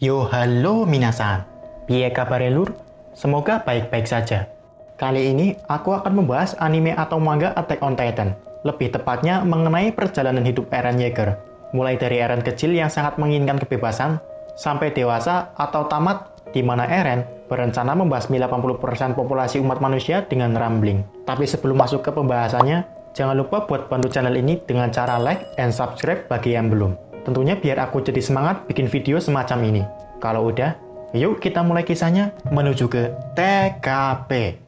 Yo halo minasan, piye kabare lur? Semoga baik-baik saja. Kali ini aku akan membahas anime atau manga Attack on Titan. Lebih tepatnya mengenai perjalanan hidup Eren Yeager. Mulai dari Eren kecil yang sangat menginginkan kebebasan, sampai dewasa atau tamat, di mana Eren berencana membasmi 80% populasi umat manusia dengan rambling. Tapi sebelum masuk ke pembahasannya, jangan lupa buat bantu channel ini dengan cara like and subscribe bagi yang belum. Tentunya biar aku jadi semangat bikin video semacam ini. Kalau udah, yuk kita mulai kisahnya menuju ke TKP.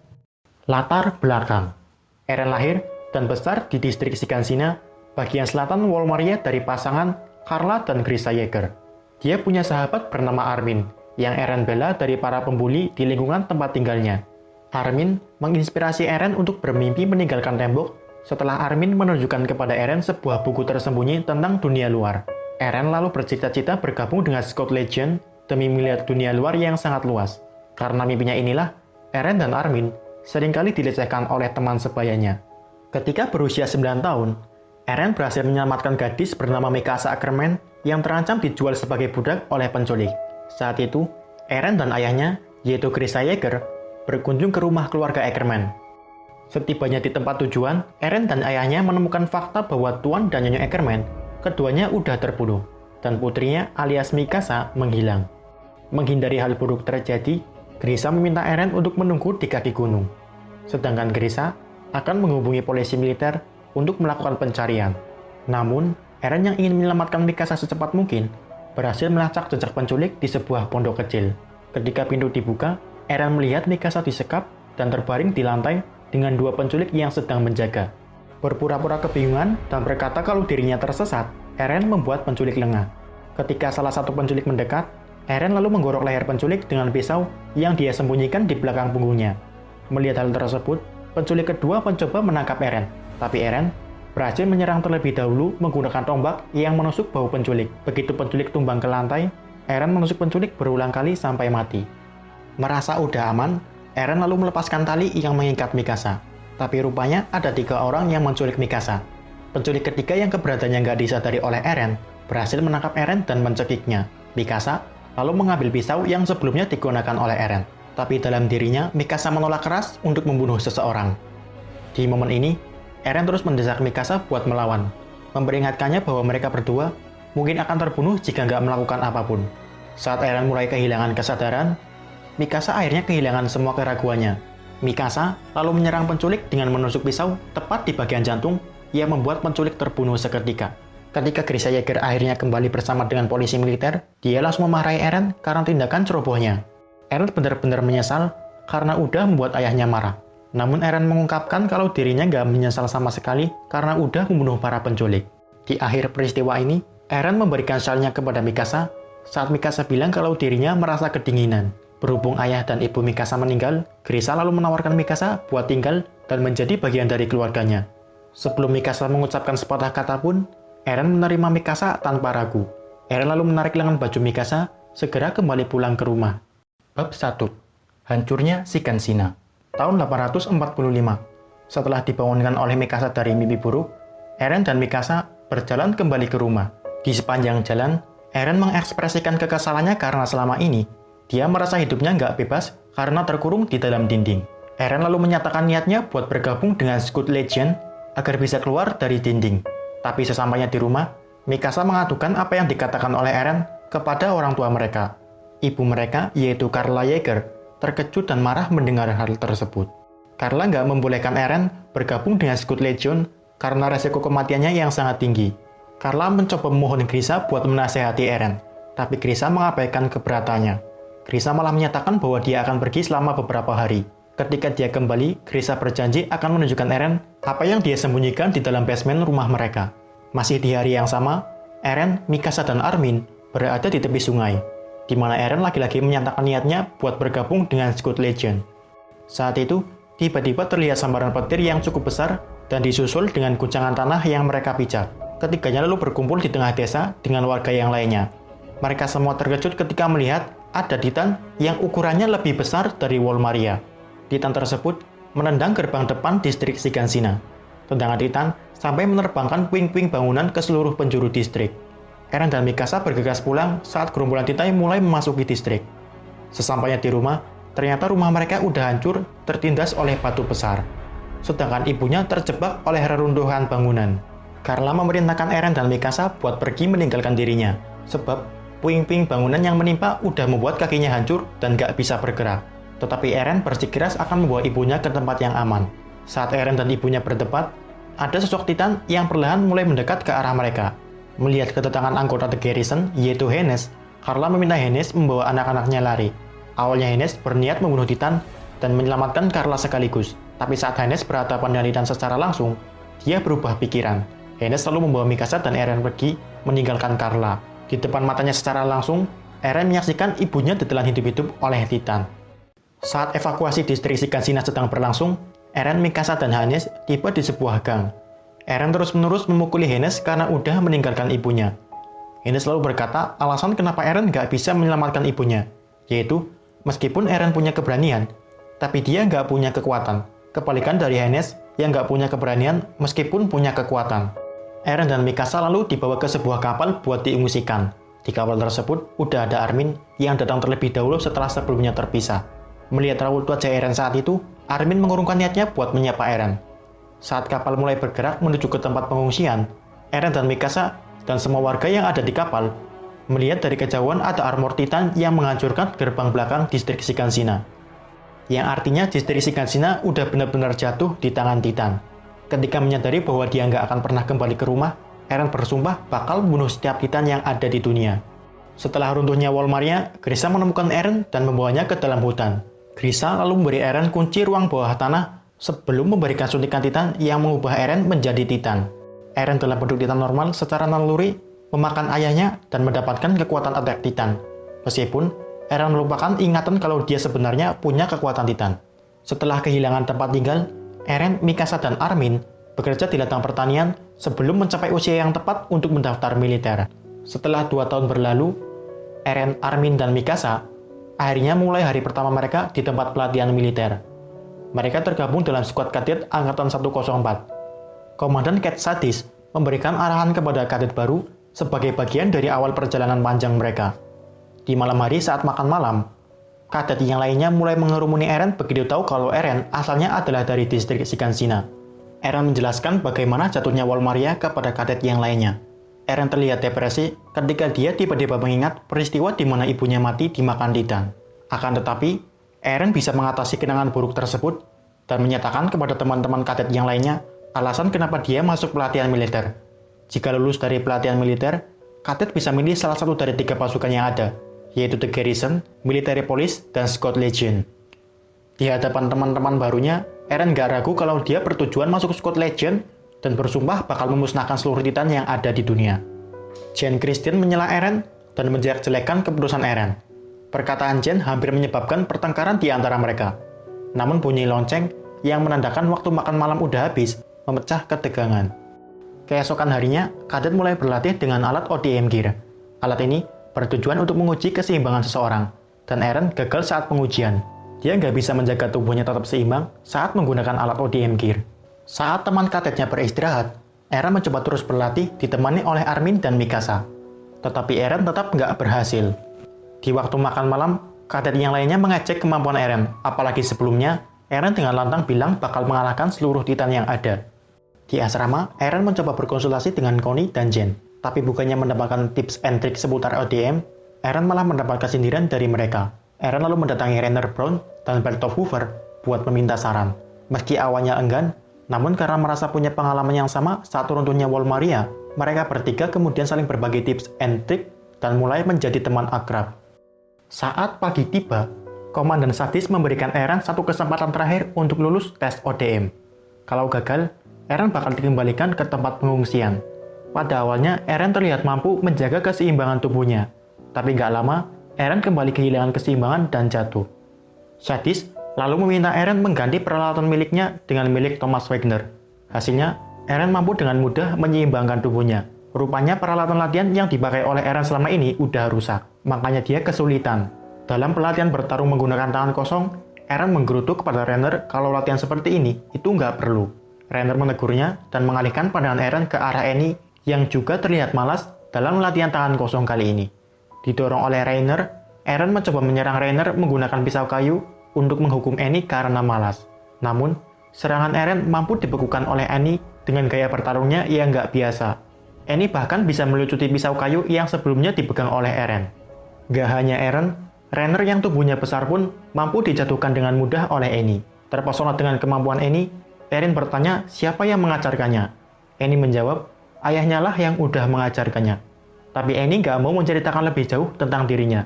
Latar belakang. Eren lahir dan besar di distrik Shiganshina, bagian selatan Wall Maria dari pasangan Carla dan Grisha Yeager. Dia punya sahabat bernama Armin, yang Eren bela dari para pembuli di lingkungan tempat tinggalnya. Armin menginspirasi Eren untuk bermimpi meninggalkan tembok setelah Armin menunjukkan kepada Eren sebuah buku tersembunyi tentang dunia luar. Eren lalu bercita-cita bergabung dengan Scout Legion demi melihat dunia luar yang sangat luas. Karena mimpinya inilah, Eren dan Armin seringkali dilecehkan oleh teman sebayanya. Ketika berusia 9 tahun, Eren berhasil menyelamatkan gadis bernama Mikasa Ackerman yang terancam dijual sebagai budak oleh penculik. Saat itu, Eren dan ayahnya, yaitu Grisha Yeager, berkunjung ke rumah keluarga Ackerman. Setibanya di tempat tujuan, Eren dan ayahnya menemukan fakta bahwa Tuan dan Nyonya Ackerman keduanya udah terbunuh, dan putrinya alias Mikasa menghilang. Menghindari hal buruk terjadi, Grisha meminta Eren untuk menunggu di kaki gunung. Sedangkan Grisha akan menghubungi polisi militer untuk melakukan pencarian. Namun, Eren yang ingin menyelamatkan Mikasa secepat mungkin, berhasil melacak jejak penculik di sebuah pondok kecil. Ketika pintu dibuka, Eren melihat Mikasa disekap dan terbaring di lantai dengan dua penculik yang sedang menjaga. Berpura-pura kebingungan dan berkata kalau dirinya tersesat, Eren membuat penculik lengah. Ketika salah satu penculik mendekat, Eren lalu menggorok leher penculik dengan pisau yang dia sembunyikan di belakang punggungnya. Melihat hal tersebut, penculik kedua mencoba menangkap Eren, tapi Eren berhasil menyerang terlebih dahulu menggunakan tombak yang menusuk bahu penculik. Begitu penculik tumbang ke lantai, Eren menusuk penculik berulang kali sampai mati. Merasa udah aman, Eren lalu melepaskan tali yang mengikat Mikasa. Tapi rupanya ada 3 orang yang menculik Mikasa. Penculik ketiga yang keberadaannya nggak disadari oleh Eren, berhasil menangkap Eren dan mencekiknya. Mikasa lalu mengambil pisau yang sebelumnya digunakan oleh Eren. Tapi dalam dirinya, Mikasa menolak keras untuk membunuh seseorang. Di momen ini, Eren terus mendesak Mikasa buat melawan, memperingatkannya bahwa mereka berdua mungkin akan terbunuh jika nggak melakukan apapun. Saat Eren mulai kehilangan kesadaran, Mikasa akhirnya kehilangan semua keraguannya. Mikasa lalu menyerang penculik dengan menusuk pisau tepat di bagian jantung yang membuat penculik terbunuh seketika. Ketika Grisha Yeager akhirnya kembali bersama dengan polisi militer, dia langsung memarahi Eren karena tindakan cerobohnya. Eren benar-benar menyesal karena udah membuat ayahnya marah. Namun Eren mengungkapkan kalau dirinya nggak menyesal sama sekali karena udah membunuh para penculik. Di akhir peristiwa ini, Eren memberikan syalnya kepada Mikasa saat Mikasa bilang kalau dirinya merasa kedinginan. Berhubung ayah dan ibu Mikasa meninggal, Grisha lalu menawarkan Mikasa buat tinggal dan menjadi bagian dari keluarganya. Sebelum Mikasa mengucapkan sepatah kata pun, Eren menerima Mikasa tanpa ragu. Eren lalu menarik lengan baju Mikasa, segera kembali pulang ke rumah. Bab 1. Hancurnya Shiganshina. Tahun 845. Setelah dibangunkan oleh Mikasa dari mimpi buruk, Eren dan Mikasa berjalan kembali ke rumah. Di sepanjang jalan, Eren mengekspresikan kekesalannya karena selama ini dia merasa hidupnya nggak bebas karena terkurung di dalam dinding. Eren lalu menyatakan niatnya buat bergabung dengan Scout Legion agar bisa keluar dari dinding. Tapi sesampainya di rumah, Mikasa mengadukan apa yang dikatakan oleh Eren kepada orang tua mereka. Ibu mereka, yaitu Carla Yeager, terkejut dan marah mendengar hal tersebut. Carla nggak membolehkan Eren bergabung dengan Scout Legion karena resiko kematiannya yang sangat tinggi. Carla mencoba memohon Grisha buat menasehati Eren, tapi Grisha mengabaikan keberatannya. Grisha malah menyatakan bahwa dia akan pergi selama beberapa hari. Ketika dia kembali, Grisha berjanji akan menunjukkan Eren apa yang dia sembunyikan di dalam basement rumah mereka. Masih di hari yang sama, Eren, Mikasa, dan Armin berada di tepi sungai, di mana Eren lagi-lagi menyatakan niatnya buat bergabung dengan Scout Legion. Saat itu, tiba-tiba terlihat sambaran petir yang cukup besar dan disusul dengan guncangan tanah yang mereka pijak. Ketiganya lalu berkumpul di tengah desa dengan warga yang lainnya. Mereka semua terkejut ketika melihat ada Titan yang ukurannya lebih besar dari Wall Maria. Titan tersebut menendang gerbang depan distrik Shiganshina. Tendangan Titan sampai menerbangkan puing-puing bangunan ke seluruh penjuru distrik. Eren dan Mikasa bergegas pulang saat gerombolan Titan mulai memasuki distrik. Sesampainya di rumah, ternyata rumah mereka udah hancur, tertindas oleh batu besar. Sedangkan ibunya terjebak oleh reruntuhan bangunan. Carla memerintahkan Eren dan Mikasa buat pergi meninggalkan dirinya, sebab puing-puing bangunan yang menimpa udah membuat kakinya hancur dan gak bisa bergerak. Tetapi Eren bersikeras akan membawa ibunya ke tempat yang aman. Saat Eren dan ibunya berdebat, ada sosok Titan yang perlahan mulai mendekat ke arah mereka. Melihat kedatangan anggota The Garrison, yaitu Hennes, Carla meminta Hennes membawa anak-anaknya lari. Awalnya Hennes berniat membunuh Titan dan menyelamatkan Carla sekaligus. Tapi saat Hennes berhadapan dengan Titan secara langsung, dia berubah pikiran. Hennes lalu membawa Mikasa dan Eren pergi meninggalkan Carla. Di depan matanya secara langsung, Eren menyaksikan ibunya ditelan hidup-hidup oleh Titan. Saat evakuasi distrik Shiganshina sedang berlangsung, Eren, Mikasa, dan Hennes tiba di sebuah gang. Eren terus-menerus memukuli Hennes karena udah meninggalkan ibunya. Hennes lalu berkata alasan kenapa Eren gak bisa menyelamatkan ibunya, yaitu meskipun Eren punya keberanian, tapi dia gak punya kekuatan. Kebalikan dari Hennes yang gak punya keberanian meskipun punya kekuatan. Eren dan Mikasa lalu dibawa ke sebuah kapal buat diungsikan. Di kapal tersebut udah ada Armin yang datang terlebih dahulu setelah sebelumnya terpisah. Melihat raut wajah Eren saat itu, Armin mengurungkan niatnya buat menyapa Eren. Saat kapal mulai bergerak menuju ke tempat pengungsian, Eren dan Mikasa dan semua warga yang ada di kapal melihat dari kejauhan ada armor Titan yang menghancurkan gerbang belakang distrik Shiganshina. Yang artinya distrik Shiganshina udah benar-benar jatuh di tangan Titan. Ketika menyadari bahwa dia nggak akan pernah kembali ke rumah, Eren bersumpah bakal membunuh setiap Titan yang ada di dunia. Setelah runtuhnya Wall Maria, Grisha menemukan Eren dan membawanya ke dalam hutan. Grisha lalu memberi Eren kunci ruang bawah tanah sebelum memberikan suntikan Titan yang mengubah Eren menjadi Titan. Eren dalam bentuk Titan normal secara naluri memakan ayahnya dan mendapatkan kekuatan attack Titan. Meskipun Eren melupakan ingatan kalau dia sebenarnya punya kekuatan Titan. Setelah kehilangan tempat tinggal, Eren, Mikasa, dan Armin bekerja di ladang pertanian sebelum mencapai usia yang tepat untuk mendaftar militer. Setelah 2 tahun berlalu, Eren, Armin, dan Mikasa akhirnya mulai hari pertama mereka di tempat pelatihan militer. Mereka tergabung dalam skuad kadet Angkatan 104. Komandan Cat Sadis memberikan arahan kepada kadet baru sebagai bagian dari awal perjalanan panjang mereka. Di malam hari saat makan malam, kadet yang lainnya mulai mengerumuni Eren begitu tahu kalau Eren asalnya adalah dari distrik Shiganshina. Eren menjelaskan bagaimana jatuhnya Wall Maria kepada kadet yang lainnya. Eren terlihat depresi ketika dia tiba-tiba mengingat peristiwa di mana ibunya mati dimakan Titan. Akan tetapi, Eren bisa mengatasi kenangan buruk tersebut dan menyatakan kepada teman-teman kadet yang lainnya alasan kenapa dia masuk pelatihan militer. Jika lulus dari pelatihan militer, kadet bisa milih salah satu dari 3 pasukan yang ada, yaitu The Garrison, Military Police, dan Scout Legion. Di hadapan teman-teman barunya, Eren gak ragu kalau dia bertujuan masuk Scout Legion dan bersumpah bakal memusnahkan seluruh Titan yang ada di dunia. Jane Christian menyela Eren dan menjelek-jelekan keputusan Eren. Perkataan Jane hampir menyebabkan pertengkaran di antara mereka. Namun bunyi lonceng yang menandakan waktu makan malam udah habis memecah ketegangan. Keesokan harinya, kadet mulai berlatih dengan alat ODM Gear. Alat ini bertujuan untuk menguji keseimbangan seseorang, dan Eren gagal saat pengujian. Dia nggak bisa menjaga tubuhnya tetap seimbang saat menggunakan alat ODM Gear. Saat teman kadetnya beristirahat, Eren mencoba terus berlatih ditemani oleh Armin dan Mikasa. Tetapi Eren tetap nggak berhasil. Di waktu makan malam, kadet yang lainnya mengecek kemampuan Eren, apalagi sebelumnya, Eren dengan lantang bilang bakal mengalahkan seluruh Titan yang ada. Di asrama, Eren mencoba berkonsultasi dengan Connie dan Jane. Tapi bukannya mendapatkan tips and trik seputar ODM, Eren malah mendapatkan sindiran dari mereka. Eren lalu mendatangi Rainer Brown dan Bertolf Hoover buat meminta saran. Meski awalnya enggan, namun karena merasa punya pengalaman yang sama saat runtuhnya Wall Maria, mereka bertiga kemudian saling berbagi tips and trik dan mulai menjadi teman akrab. Saat pagi tiba, Komandan Sadis memberikan Eren satu kesempatan terakhir untuk lulus tes ODM. Kalau gagal, Eren bakal dikembalikan ke tempat pengungsian. Pada awalnya, Eren terlihat mampu menjaga keseimbangan tubuhnya. Tapi nggak lama, Eren kembali kehilangan keseimbangan dan jatuh. Sadis lalu meminta Eren mengganti peralatan miliknya dengan milik Thomas Wagner. Hasilnya, Eren mampu dengan mudah menyeimbangkan tubuhnya. Rupanya peralatan latihan yang dipakai oleh Eren selama ini udah rusak. Makanya dia kesulitan. Dalam pelatihan bertarung menggunakan tangan kosong, Eren menggerutu kepada Rainer kalau latihan seperti ini itu nggak perlu. Rainer menegurnya dan mengalihkan pandangan Eren ke arah Annie yang juga terlihat malas dalam latihan tangan kosong kali ini. Didorong oleh Reiner, Eren mencoba menyerang Reiner menggunakan pisau kayu untuk menghukum Annie karena malas. Namun, serangan Eren mampu dibekukan oleh Annie dengan gaya bertarungnya yang nggak biasa. Annie bahkan bisa melucuti pisau kayu yang sebelumnya dipegang oleh Eren. Gak hanya Eren, Reiner yang tubuhnya besar pun mampu dijatuhkan dengan mudah oleh Annie. Terpesona dengan kemampuan Annie, Eren bertanya siapa yang mengajarkannya. Annie menjawab, ayahnya lah yang udah mengajarkannya. Tapi Annie nggak mau menceritakan lebih jauh tentang dirinya.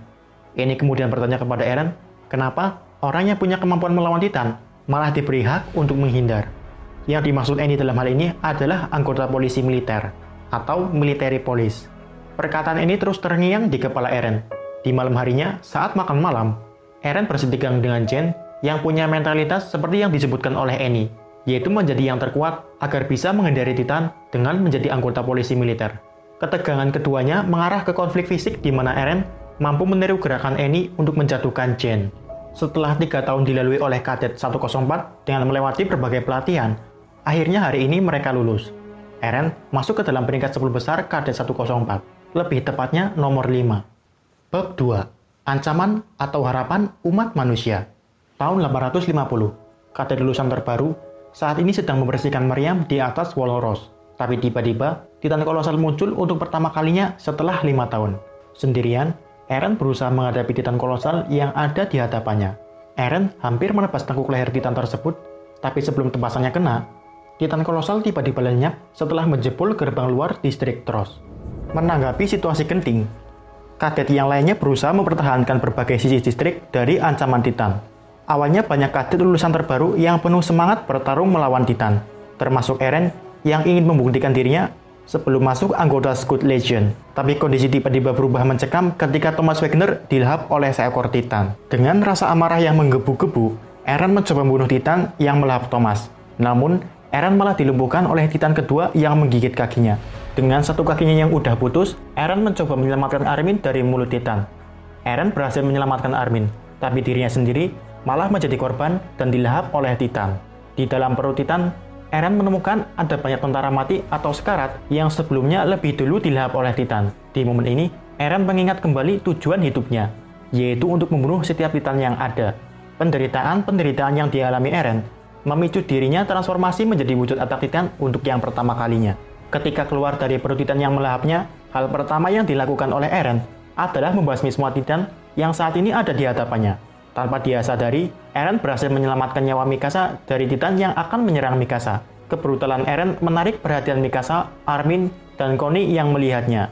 Annie kemudian bertanya kepada Eren, kenapa orang yang punya kemampuan melawan Titan malah diberi hak untuk menghindar. Yang dimaksud Annie dalam hal ini adalah anggota polisi militer, atau military police. Perkataan ini terus terngiang di kepala Eren. Di malam harinya, saat makan malam, Eren bersitegang dengan Jen yang punya mentalitas seperti yang disebutkan oleh Annie, yaitu menjadi yang terkuat agar bisa menghindari Titan dengan menjadi anggota polisi militer. Ketegangan keduanya mengarah ke konflik fisik di mana Eren mampu meniru gerakan Annie untuk menjatuhkan Jen. Setelah 3 tahun dilalui oleh Kadet 104 dengan melewati berbagai pelatihan, akhirnya hari ini mereka lulus. Eren masuk ke dalam peringkat 10 besar Kadet 104, lebih tepatnya nomor 5. Bab 2. Ancaman atau harapan umat manusia. Tahun 850, Kadet lulusan terbaru saat ini sedang membersihkan meriam di atas Walrus. Tapi tiba-tiba, Titan kolosal muncul untuk pertama kalinya setelah 5 tahun. Sendirian, Eren berusaha menghadapi Titan kolosal yang ada di hadapannya. Eren hampir menebas tengkuk leher Titan tersebut, tapi sebelum tebasannya kena, Titan kolosal tiba-tiba lenyap setelah menjebol gerbang luar distrik Trost. Menanggapi situasi genting, kadet yang lainnya berusaha mempertahankan berbagai sisi distrik dari ancaman Titan. Awalnya banyak kadet lulusan terbaru yang penuh semangat bertarung melawan Titan, termasuk Eren yang ingin membuktikan dirinya sebelum masuk anggota Scud Legion. Tapi kondisi tiba-tiba berubah mencekam ketika Thomas Wagner dilahap oleh seekor Titan. Dengan rasa amarah yang menggebu-gebu, Eren mencoba membunuh Titan yang melahap Thomas. Namun, Eren malah dilumpuhkan oleh Titan kedua yang menggigit kakinya. Dengan satu kakinya yang udah putus, Eren mencoba menyelamatkan Armin dari mulut Titan. Eren berhasil menyelamatkan Armin, tapi dirinya sendiri malah menjadi korban dan dilahap oleh Titan. Di dalam perut Titan, Eren menemukan ada banyak tentara mati atau sekarat yang sebelumnya lebih dulu dilahap oleh Titan. Di momen ini, Eren mengingat kembali tujuan hidupnya, yaitu untuk membunuh setiap Titan yang ada. Penderitaan yang dialami Eren memicu dirinya transformasi menjadi wujud atak Titan untuk yang pertama kalinya. Ketika keluar dari perut Titan yang melahapnya, hal pertama yang dilakukan oleh Eren adalah membasmi semua Titan yang saat ini ada di hadapannya. Tanpa dia sadari, Eren berhasil menyelamatkan nyawa Mikasa dari Titan yang akan menyerang Mikasa. Kebrutalan Eren menarik perhatian Mikasa, Armin, dan Connie yang melihatnya.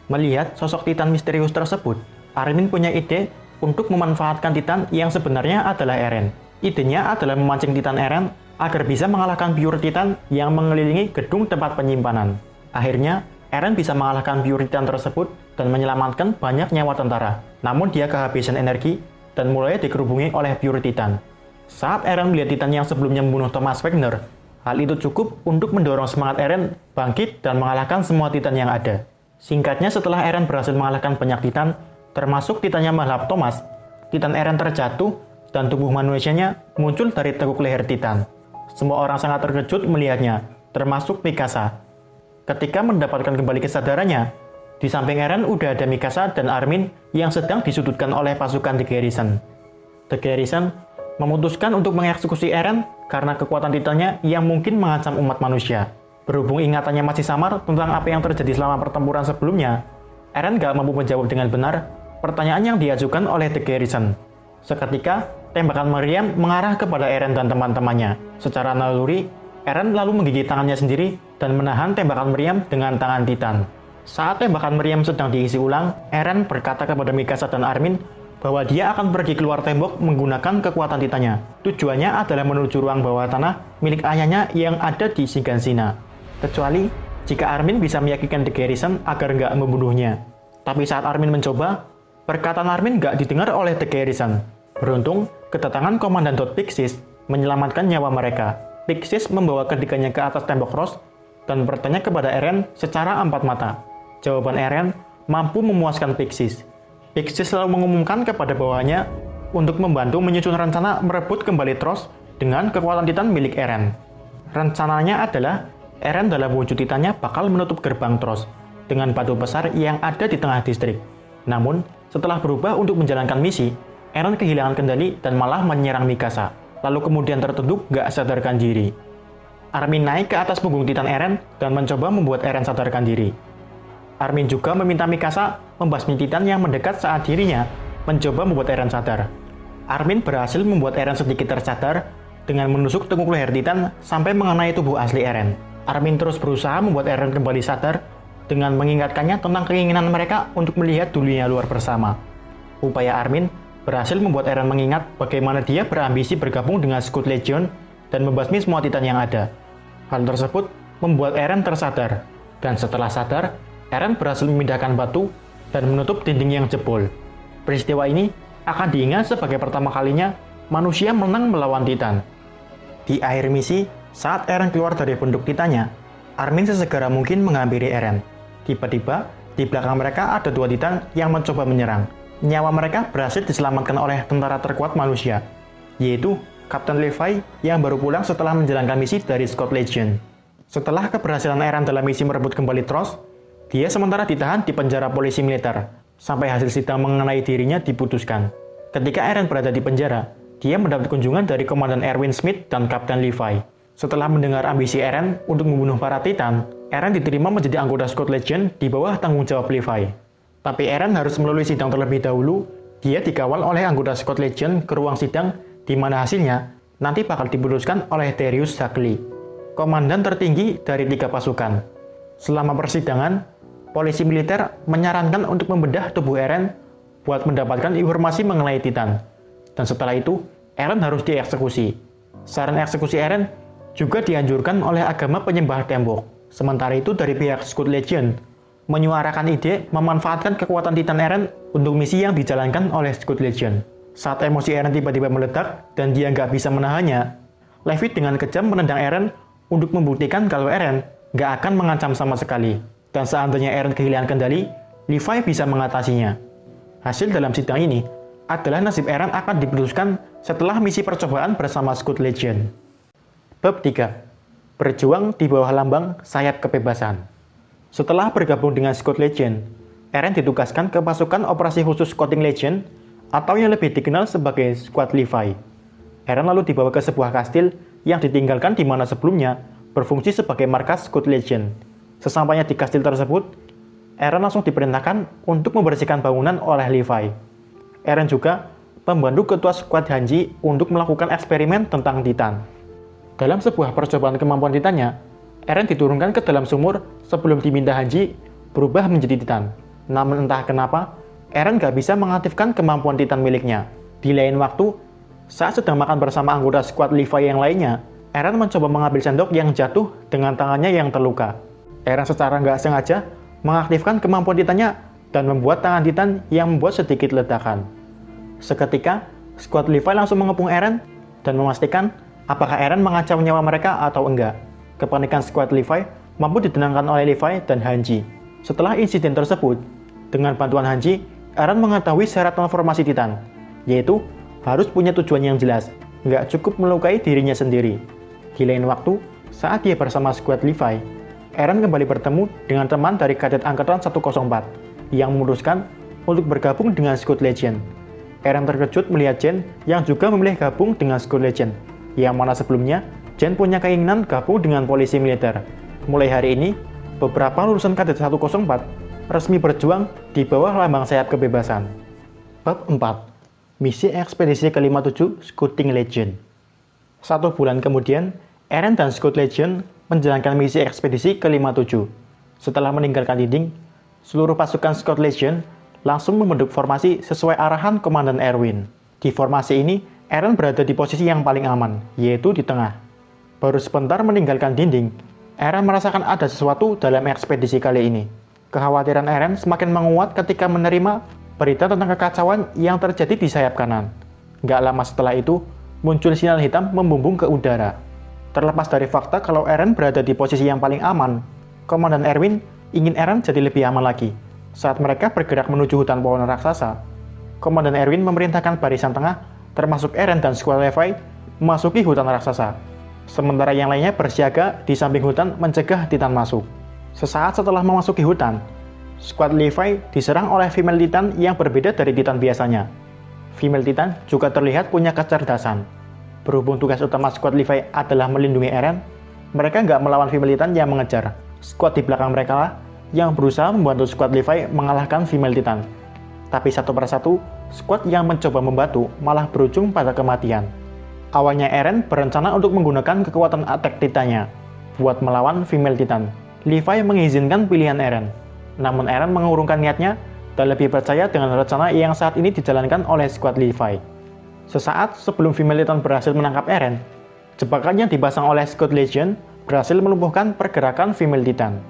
Melihat sosok Titan misterius tersebut, Armin punya ide untuk memanfaatkan Titan yang sebenarnya adalah Eren. Idenya adalah memancing Titan Eren agar bisa mengalahkan Pure Titan yang mengelilingi gedung tempat penyimpanan. Akhirnya, Eren bisa mengalahkan Pure Titan tersebut dan menyelamatkan banyak nyawa tentara. Namun dia kehabisan energi dan mulai dikerubungi oleh Pure Titan. Saat Eren melihat Titan yang sebelumnya membunuh Thomas Wagner, hal itu cukup untuk mendorong semangat Eren bangkit dan mengalahkan semua Titan yang ada. Singkatnya, setelah Eren berhasil mengalahkan banyak Titan, termasuk Titan yang melahap Thomas, Titan Eren terjatuh dan tubuh manusianya muncul dari tengkuk leher Titan. Semua orang sangat terkejut melihatnya, termasuk Mikasa. Ketika mendapatkan kembali kesadarannya, di samping Eren udah ada Mikasa dan Armin yang sedang disudutkan oleh pasukan The Garrison. The Garrison memutuskan untuk mengeksekusi Eren karena kekuatan Titannya yang mungkin mengancam umat manusia. Berhubung ingatannya masih samar tentang apa yang terjadi selama pertempuran sebelumnya, Eren gak mampu menjawab dengan benar pertanyaan yang diajukan oleh The Garrison. Seketika, tembakan meriam mengarah kepada Eren dan teman-temannya. Secara naluri, Eren lalu menggigit tangannya sendiri dan menahan tembakan meriam dengan tangan Titan. Saat tembakan meriam sedang diisi ulang, Eren berkata kepada Mikasa dan Armin bahwa dia akan pergi keluar tembok menggunakan kekuatan Titannya. Tujuannya adalah menuju ruang bawah tanah milik ayahnya yang ada di Shiganshina. Kecuali jika Armin bisa meyakinkan The Garrison agar nggak membunuhnya. Tapi saat Armin mencoba, perkataan Armin nggak didengar oleh The Garrison. Beruntung, kedatangan Komandan Dot Pixis menyelamatkan nyawa mereka. Pixis membawa ketiganya ke atas tembok Ross dan bertanya kepada Eren secara empat mata. Jawaban Eren mampu memuaskan Pixis. Pixis selalu mengumumkan kepada bawahannya untuk membantu menyusun rencana merebut kembali Trost dengan kekuatan Titan milik Eren. Rencananya adalah Eren dalam wujud Titannya bakal menutup gerbang Trost dengan batu besar yang ada di tengah distrik. Namun, setelah berubah untuk menjalankan misi, Eren kehilangan kendali dan malah menyerang Mikasa, lalu kemudian tertunduk gak sadarkan diri. Armin naik ke atas punggung Titan Eren dan mencoba membuat Eren sadarkan diri. Armin juga meminta Mikasa membasmi Titan yang mendekat saat dirinya mencoba membuat Eren sadar. Armin berhasil membuat Eren sedikit tersadar dengan menusuk tengkuk leher Titan sampai mengenai tubuh asli Eren. Armin terus berusaha membuat Eren kembali sadar dengan mengingatkannya tentang keinginan mereka untuk melihat dunia luar bersama. Upaya Armin berhasil membuat Eren mengingat bagaimana dia berambisi bergabung dengan Scout Legion dan membasmi semua Titan yang ada. Hal tersebut membuat Eren tersadar, dan setelah sadar, Eren berhasil memindahkan batu dan menutup dinding yang jebol. Peristiwa ini akan diingat sebagai pertama kalinya manusia menang melawan Titan. Di akhir misi, saat Eren keluar dari punduk Titannya, Armin sesegera mungkin menghampiri Eren. Tiba-tiba, di belakang mereka ada dua Titan yang mencoba menyerang. Nyawa mereka berhasil diselamatkan oleh tentara terkuat manusia, yaitu Kapten Levi yang baru pulang setelah menjalankan misi dari Scout Legion. Setelah keberhasilan Eren dalam misi merebut kembali Trost, dia sementara ditahan di penjara polisi militer, sampai hasil sidang mengenai dirinya diputuskan. Ketika Eren berada di penjara, dia mendapat kunjungan dari Komandan Erwin Smith dan Kapten Levi. Setelah mendengar ambisi Eren untuk membunuh para Titan, Eren diterima menjadi anggota Scout Legion di bawah tanggung jawab Levi. Tapi Eren harus melalui sidang terlebih dahulu. Dia dikawal oleh anggota Scout Legion ke ruang sidang, di mana hasilnya nanti bakal diputuskan oleh Darius Zagli, komandan tertinggi dari 3 pasukan. Selama persidangan, polisi militer menyarankan untuk membedah tubuh Eren buat mendapatkan informasi mengenai Titan. Dan setelah itu, Eren harus dieksekusi. Saran eksekusi Eren juga dianjurkan oleh agama penyembah tembok. Sementara itu dari pihak Scout Legion menyuarakan ide memanfaatkan kekuatan Titan Eren untuk misi yang dijalankan oleh Scout Legion. Saat emosi Eren tiba-tiba meledak dan dia nggak bisa menahannya, Levi dengan kejam menendang Eren untuk membuktikan kalau Eren nggak akan mengancam sama sekali. Dan seandainya Eren kehilangan kendali, Levi bisa mengatasinya. Hasil dalam sidang ini adalah nasib Eren akan diputuskan setelah misi percobaan bersama Scout Legion. Bab 3. Berjuang di bawah lambang sayap kebebasan. Setelah bergabung dengan Scout Legion, Eren ditugaskan ke pasukan operasi khusus Scouting Legion atau yang lebih dikenal sebagai Squad Levi. Eren lalu dibawa ke sebuah kastil yang ditinggalkan di mana sebelumnya berfungsi sebagai markas Scout Legion. Sesampainya di kastil tersebut, Eren langsung diperintahkan untuk membersihkan bangunan oleh Levi. Eren juga membantu ketua Squad Hanji untuk melakukan eksperimen tentang Titan. Dalam sebuah percobaan kemampuan Titannya, Eren diturunkan ke dalam sumur sebelum diminta Hanji berubah menjadi Titan. Namun entah kenapa, Eren gak bisa mengaktifkan kemampuan Titan miliknya. Di lain waktu, saat sedang makan bersama anggota Squad Levi yang lainnya, Eren mencoba mengambil sendok yang jatuh dengan tangannya yang terluka. Eren secara nggak sengaja mengaktifkan kemampuan Titannya dan membuat tangan Titan yang membuat sedikit ledakan. Seketika, Squad Levi langsung mengepung Eren dan memastikan apakah Eren mengancam nyawa mereka atau enggak. Kepanikan Squad Levi mampu ditenangkan oleh Levi dan Hanji. Setelah insiden tersebut, dengan bantuan Hanji, Eren mengetahui syarat transformasi Titan, yaitu harus punya tujuan yang jelas, nggak cukup melukai dirinya sendiri. Di lain waktu, saat dia bersama Squad Levi, Eren kembali bertemu dengan teman dari Kadet Angkatan 104 yang memutuskan untuk bergabung dengan Scout Legion. Eren terkejut melihat Jen yang juga memilih gabung dengan Scout Legion, yang mana sebelumnya Jen punya keinginan gabung dengan polisi militer. Mulai hari ini, beberapa lulusan Kadet 104 resmi berjuang di bawah lambang sayap kebebasan. Bab 4. Misi ekspedisi ke-57 Scouting Legion. 1 bulan kemudian, Eren dan Scout Legion menjalankan misi ekspedisi ke-57. Setelah meninggalkan dinding, seluruh pasukan Scout Legion langsung membentuk formasi sesuai arahan Komandan Erwin. Di formasi ini, Eren berada di posisi yang paling aman, yaitu di tengah. Baru sebentar meninggalkan dinding, Eren merasakan ada sesuatu dalam ekspedisi kali ini. Kekhawatiran Eren semakin menguat ketika menerima berita tentang kekacauan yang terjadi di sayap kanan. Gak lama setelah itu, muncul sinyal hitam membumbung ke udara. Terlepas dari fakta kalau Eren berada di posisi yang paling aman, Komandan Erwin ingin Eren jadi lebih aman lagi. Saat mereka bergerak menuju hutan pohon raksasa, Komandan Erwin memerintahkan barisan tengah, termasuk Eren dan Squad Levi, memasuki hutan raksasa. Sementara yang lainnya bersiaga di samping hutan mencegah Titan masuk. Sesaat setelah memasuki hutan, Squad Levi diserang oleh female Titan yang berbeda dari Titan biasanya. Female Titan juga terlihat punya kecerdasan. Berhubung tugas utama Squad Levi adalah melindungi Eren, mereka nggak melawan female Titan yang mengejar. Squad di belakang mereka lah yang berusaha membantu Squad Levi mengalahkan female Titan. Tapi satu persatu, squad yang mencoba membantu malah berujung pada kematian. Awalnya Eren berencana untuk menggunakan kekuatan attack Titannya buat melawan female Titan. Levi mengizinkan pilihan Eren. Namun Eren mengurungkan niatnya dan lebih percaya dengan rencana yang saat ini dijalankan oleh squad Levi. Sesaat sebelum female Titan berhasil menangkap Eren, jebakan yang dipasang oleh Squad Legion berhasil melumpuhkan pergerakan female Titan.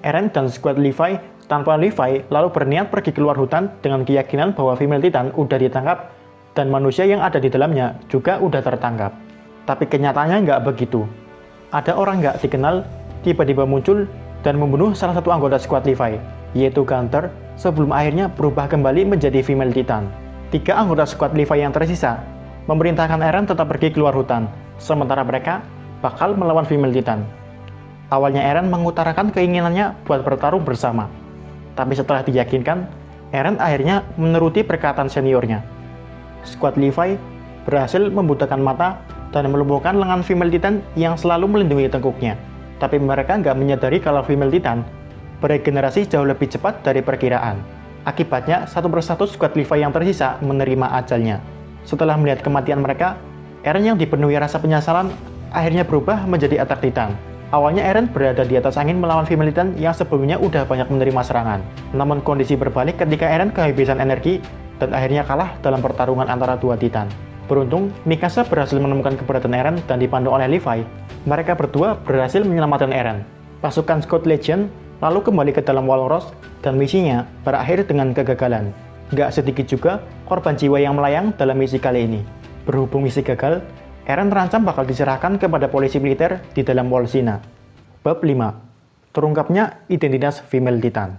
Eren dan squad Levi tanpa Levi lalu berniat pergi keluar hutan dengan keyakinan bahwa female Titan udah ditangkap dan manusia yang ada di dalamnya juga udah tertangkap. Tapi kenyataannya nggak begitu. Ada orang nggak dikenal tiba-tiba muncul dan membunuh salah satu anggota squad Levi, yaitu Gunther, sebelum akhirnya berubah kembali menjadi female Titan. 3 anggota squad Levi yang tersisa memerintahkan Eren tetap pergi keluar hutan, sementara mereka bakal melawan female Titan. Awalnya Eren mengutarakan keinginannya buat bertarung bersama, tapi setelah diyakinkan, Eren akhirnya menuruti perkataan seniornya. Squad Levi berhasil membutakan mata dan melumpuhkan lengan female Titan yang selalu melindungi tengkuknya. Tapi mereka nggak menyadari kalau female Titan beregenerasi jauh lebih cepat dari perkiraan. Akibatnya, satu persatu squad Levi yang tersisa menerima ajalnya. Setelah melihat kematian mereka, Eren yang dipenuhi rasa penyesalan akhirnya berubah menjadi attack Titan. Awalnya Eren berada di atas angin melawan female Titan yang sebelumnya udah banyak menerima serangan. Namun kondisi berbalik ketika Eren kehabisan energi dan akhirnya kalah dalam pertarungan antara 2 Titan. Beruntung, Mikasa berhasil menemukan keberadaan Eren dan dipandu oleh Levi. Mereka berdua berhasil menyelamatkan Eren. Pasukan Squad Legion lalu kembali ke dalam Walrus dan misinya berakhir dengan kegagalan. Gak sedikit juga korban jiwa yang melayang dalam misi kali ini. Berhubung misi gagal, Eren terancam bakal diserahkan kepada polisi militer di dalam Wall Sina. Bab 5. Terungkapnya identitas female Titan.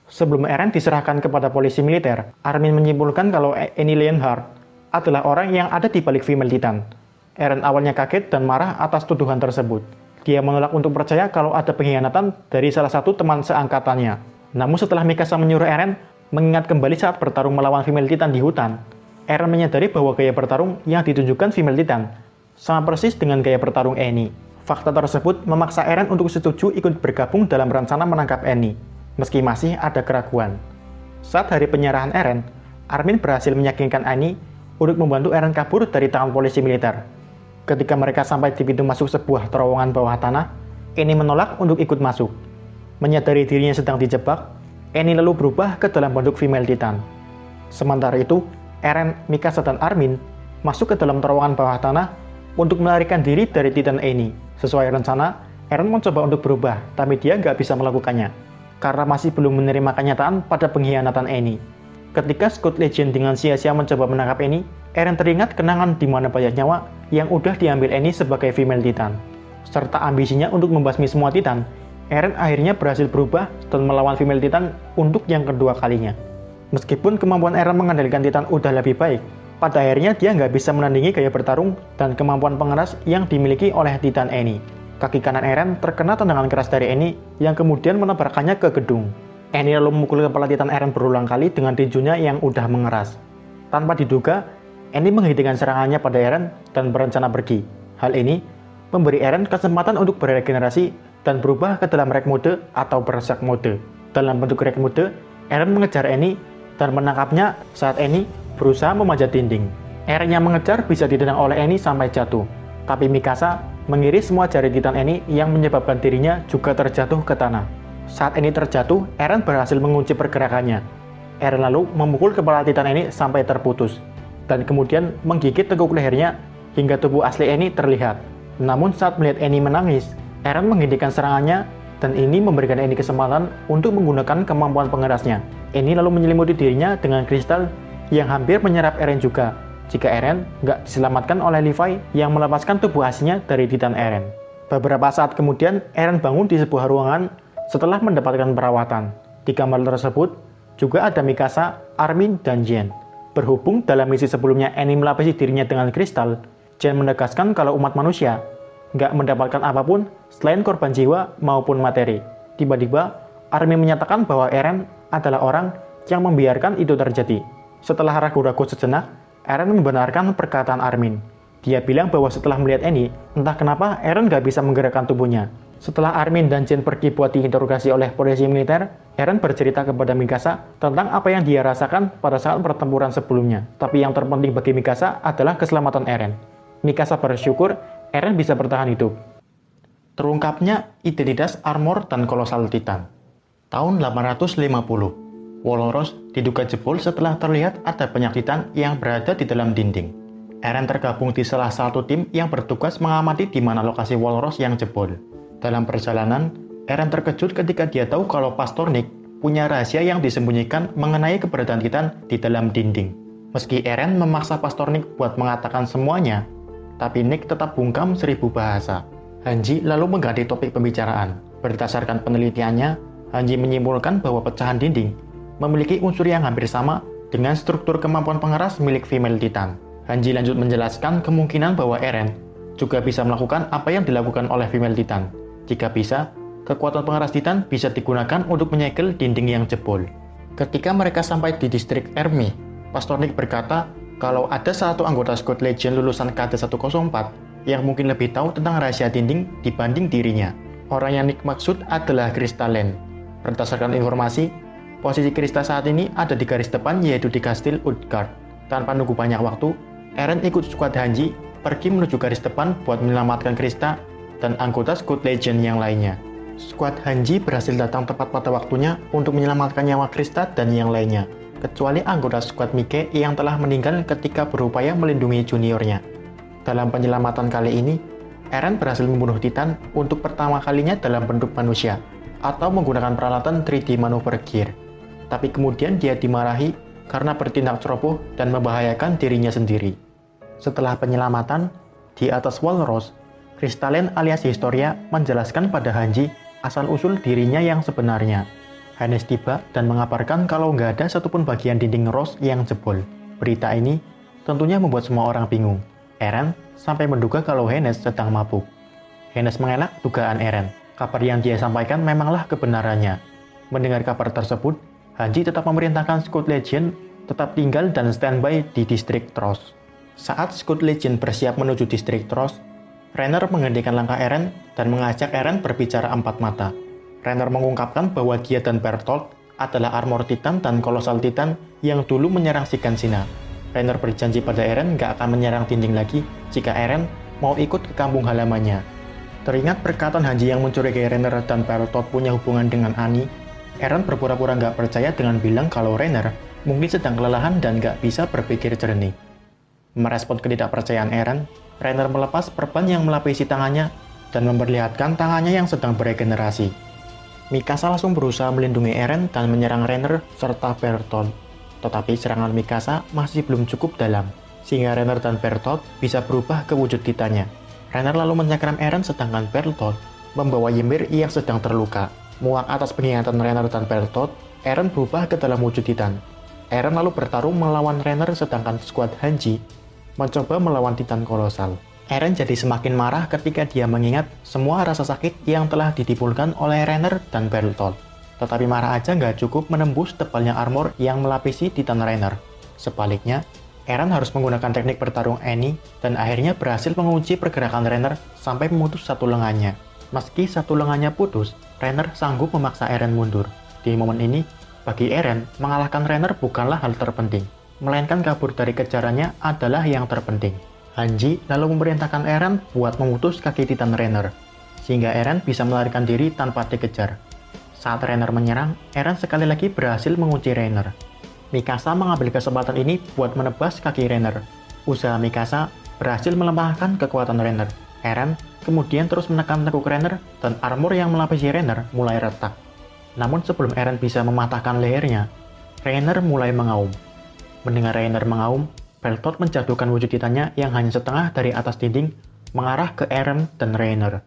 Sebelum Eren diserahkan kepada polisi militer, Armin menyimpulkan kalau Annie Leonhardt adalah orang yang ada di balik female Titan. Eren awalnya kaget dan marah atas tuduhan tersebut. Dia menolak untuk percaya kalau ada pengkhianatan dari salah satu teman seangkatannya. Namun setelah Mikasa menyuruh Eren mengingat kembali saat bertarung melawan female Titan di hutan, Eren menyadari bahwa gaya bertarung yang ditunjukkan female Titan sama persis dengan gaya bertarung Annie. Fakta tersebut memaksa Eren untuk setuju ikut bergabung dalam rencana menangkap Annie, meski masih ada keraguan. Saat hari penyerahan Eren, Armin berhasil meyakinkan Annie untuk membantu Eren kabur dari tangan polisi militer. Ketika mereka sampai di pintu masuk sebuah terowongan bawah tanah, Annie menolak untuk ikut masuk. Menyadari dirinya sedang dijebak, Annie lalu berubah ke dalam bentuk female Titan. Sementara itu, Eren, Mikasa, dan Armin masuk ke dalam terowongan bawah tanah untuk melarikan diri dari Titan Annie. Sesuai rencana, Eren mencoba untuk berubah, tapi dia nggak bisa melakukannya, karena masih belum menerima kenyataan pada pengkhianatan Annie. Ketika Squad Legion dengan sia-sia mencoba menangkap Annie, Eren teringat kenangan di mana banyak nyawa yang udah diambil Annie sebagai female Titan. Serta ambisinya untuk membasmi semua Titan, Eren akhirnya berhasil berubah dan melawan female Titan untuk yang kedua kalinya. Meskipun kemampuan Eren mengendalikan Titan udah lebih baik, pada akhirnya dia nggak bisa menandingi gaya bertarung dan kemampuan pengeras yang dimiliki oleh Titan Annie. Kaki kanan Eren terkena tendangan keras dari Annie yang kemudian menabrakkannya ke gedung. Annie lalu memukul kepala Titan Eren berulang kali dengan tinjunya yang udah mengeras. Tanpa diduga, Annie menghentikan serangannya pada Eren dan berencana pergi. Hal ini memberi Eren kesempatan untuk beregenerasi dan berubah ke dalam Rage Mode atau Berserk Mode. Dalam bentuk Rage Mode, Eren mengejar Annie dan menangkapnya saat Annie berusaha memanjat dinding. Eren yang mengejar bisa ditendang oleh Annie sampai jatuh, tapi Mikasa mengiris semua jari Titan Annie yang menyebabkan dirinya juga terjatuh ke tanah. Saat Annie terjatuh, Eren berhasil mengunci pergerakannya. Eren lalu memukul kepala Titan Annie sampai terputus, dan kemudian menggigit tengkuk lehernya hingga tubuh asli Annie terlihat. Namun saat melihat Annie menangis, Eren menghentikan serangannya dan ini memberikan Annie kesempatan untuk menggunakan kemampuan pengerasnya. Annie lalu menyelimuti dirinya dengan kristal yang hampir menyerap Eren juga, jika Eren nggak diselamatkan oleh Levi yang melepaskan tubuh aslinya dari Titan Eren. Beberapa saat kemudian, Eren bangun di sebuah ruangan setelah mendapatkan perawatan. Di kamar tersebut juga ada Mikasa, Armin, dan Jean. Berhubung dalam misi sebelumnya Annie melapisi dirinya dengan kristal, Jean menegaskan kalau umat manusia nggak mendapatkan apapun selain korban jiwa maupun materi. Tiba-tiba, Armin menyatakan bahwa Eren adalah orang yang membiarkan itu terjadi. Setelah ragu-ragu sejenak, Eren membenarkan perkataan Armin. Dia bilang bahwa setelah melihat Annie, entah kenapa Eren gak bisa menggerakkan tubuhnya. Setelah Armin dan Jin pergi buat diinterogasi oleh polisi militer, Eren bercerita kepada Mikasa tentang apa yang dia rasakan pada saat pertempuran sebelumnya. Tapi yang terpenting bagi Mikasa adalah keselamatan Eren. Mikasa bersyukur Eren bisa bertahan hidup. Terungkapnya identitas armor dan kolosal Titan. Tahun 850, Walrus diduga jebol setelah terlihat ada banyak Titan yang berada di dalam dinding. Eren tergabung di salah satu tim yang bertugas mengamati di mana lokasi Walrus yang jebol. Dalam perjalanan, Eren terkejut ketika dia tahu kalau Pastor Nick punya rahasia yang disembunyikan mengenai keberadaan Titan di dalam dinding. Meski Eren memaksa Pastor Nick buat mengatakan semuanya, tapi Nick tetap bungkam 1000 bahasa. Hanji lalu mengganti topik pembicaraan. Berdasarkan penelitiannya, Hanji menyimpulkan bahwa pecahan dinding memiliki unsur yang hampir sama dengan struktur kemampuan pengeras milik female Titan. Hanji lanjut menjelaskan kemungkinan bahwa Eren juga bisa melakukan apa yang dilakukan oleh female Titan. Jika bisa, kekuatan pengeras Titan bisa digunakan untuk menyegel dinding yang jebol. Ketika mereka sampai di distrik Ermi, Pastor Nick berkata kalau ada satu anggota Squad Legion lulusan KD-104 yang mungkin lebih tahu tentang rahasia dinding dibanding dirinya. Orang yang Nick maksud adalah Crystalline. Berdasarkan informasi, posisi Krista saat ini ada di garis depan yaitu di Kastil Utgard. Tanpa nunggu banyak waktu, Eren ikut Squad Hanji pergi menuju garis depan buat menyelamatkan Krista dan anggota Squad Legion yang lainnya. Squad Hanji berhasil datang tepat pada waktunya untuk menyelamatkan nyawa Krista dan yang lainnya, kecuali anggota Squad Mike yang telah meninggal ketika berupaya melindungi juniornya. Dalam penyelamatan kali ini, Eren berhasil membunuh Titan untuk pertama kalinya dalam bentuk manusia, atau menggunakan peralatan 3D Maneuver Gear. Tapi kemudian dia dimarahi karena bertindak ceroboh dan membahayakan dirinya sendiri. Setelah penyelamatan, di atas Walrus, Crystalline alias Historia menjelaskan pada Hanji asal-usul dirinya yang sebenarnya. Hannes tiba dan mengabarkan kalau nggak ada satupun bagian dinding Rose yang jebol. Berita ini tentunya membuat semua orang bingung. Eren sampai menduga kalau Hannes sedang mabuk. Hannes mengelak dugaan Eren. Kabar yang dia sampaikan memanglah kebenarannya. Mendengar kabar tersebut, Hanji tetap memerintahkan Squad Legion tetap tinggal dan standby di distrik Trost. Saat Squad Legion bersiap menuju distrik Trost, Rainer menghentikan langkah Eren dan mengajak Eren berbicara empat mata. Rainer mengungkapkan bahwa dia dan Bertolt adalah armor Titan dan kolosal Titan yang dulu menyerang si Gansina. Rainer berjanji pada Eren gak akan menyerang dinding lagi jika Eren mau ikut ke kampung halamannya. Teringat perkataan Hanji yang mencurigai Rainer dan Bertolt punya hubungan dengan Annie, Eren berpura-pura gak percaya dengan bilang kalau Rainer mungkin sedang kelelahan dan gak bisa berpikir jernih. Merespon ketidakpercayaan Eren, Rainer melepas perban yang melapisi tangannya dan memperlihatkan tangannya yang sedang beregenerasi. Mikasa langsung berusaha melindungi Eren dan menyerang Rainer serta Bertolt. Tetapi serangan Mikasa masih belum cukup dalam, sehingga Rainer dan Bertolt bisa berubah ke wujud Titannya. Rainer lalu menyerang Eren sedangkan Bertolt membawa Ymir yang sedang terluka. Muak atas pengkhianatan Rainer dan Bertolt, Eren berubah ke dalam wujud Titan. Eren lalu bertarung melawan Rainer sedangkan Squad Hanji mencoba melawan Titan kolosal. Eren jadi semakin marah ketika dia mengingat semua rasa sakit yang telah ditimbulkan oleh Rainer dan Bertolt. Tetapi marah aja nggak cukup menembus tebalnya armor yang melapisi Titan Rainer. Sebaliknya, Eren harus menggunakan teknik bertarung Annie dan akhirnya berhasil mengunci pergerakan Rainer sampai memutus satu lengannya. Meski satu lengannya putus, Rainer sanggup memaksa Eren mundur. Di momen ini, bagi Eren, mengalahkan Rainer bukanlah hal terpenting, melainkan kabur dari kejarannya adalah yang terpenting. Hanji lalu memerintahkan Eren buat memutus kaki Titan Rainer, sehingga Eren bisa melarikan diri tanpa dikejar. Saat Rainer menyerang, Eren sekali lagi berhasil mengunci Rainer. Mikasa mengambil kesempatan ini buat menebas kaki Rainer. Usaha Mikasa berhasil melemahkan kekuatan Rainer. Eren kemudian terus menekan tekuk Rainer dan armor yang melapisi Rainer mulai retak. Namun sebelum Eren bisa mematahkan lehernya, Rainer mulai mengaum. Mendengar Rainer mengaum, Bertolt menjatuhkan wujud Titannya yang hanya setengah dari atas dinding mengarah ke Eren dan Rainer.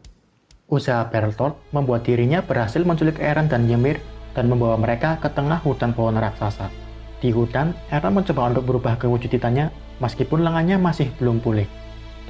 Usaha Bertolt membuat dirinya berhasil menculik Eren dan Ymir dan membawa mereka ke tengah hutan pohon raksasa. Di hutan, Eren mencoba untuk berubah ke wujud Titannya meskipun lengannya masih belum pulih.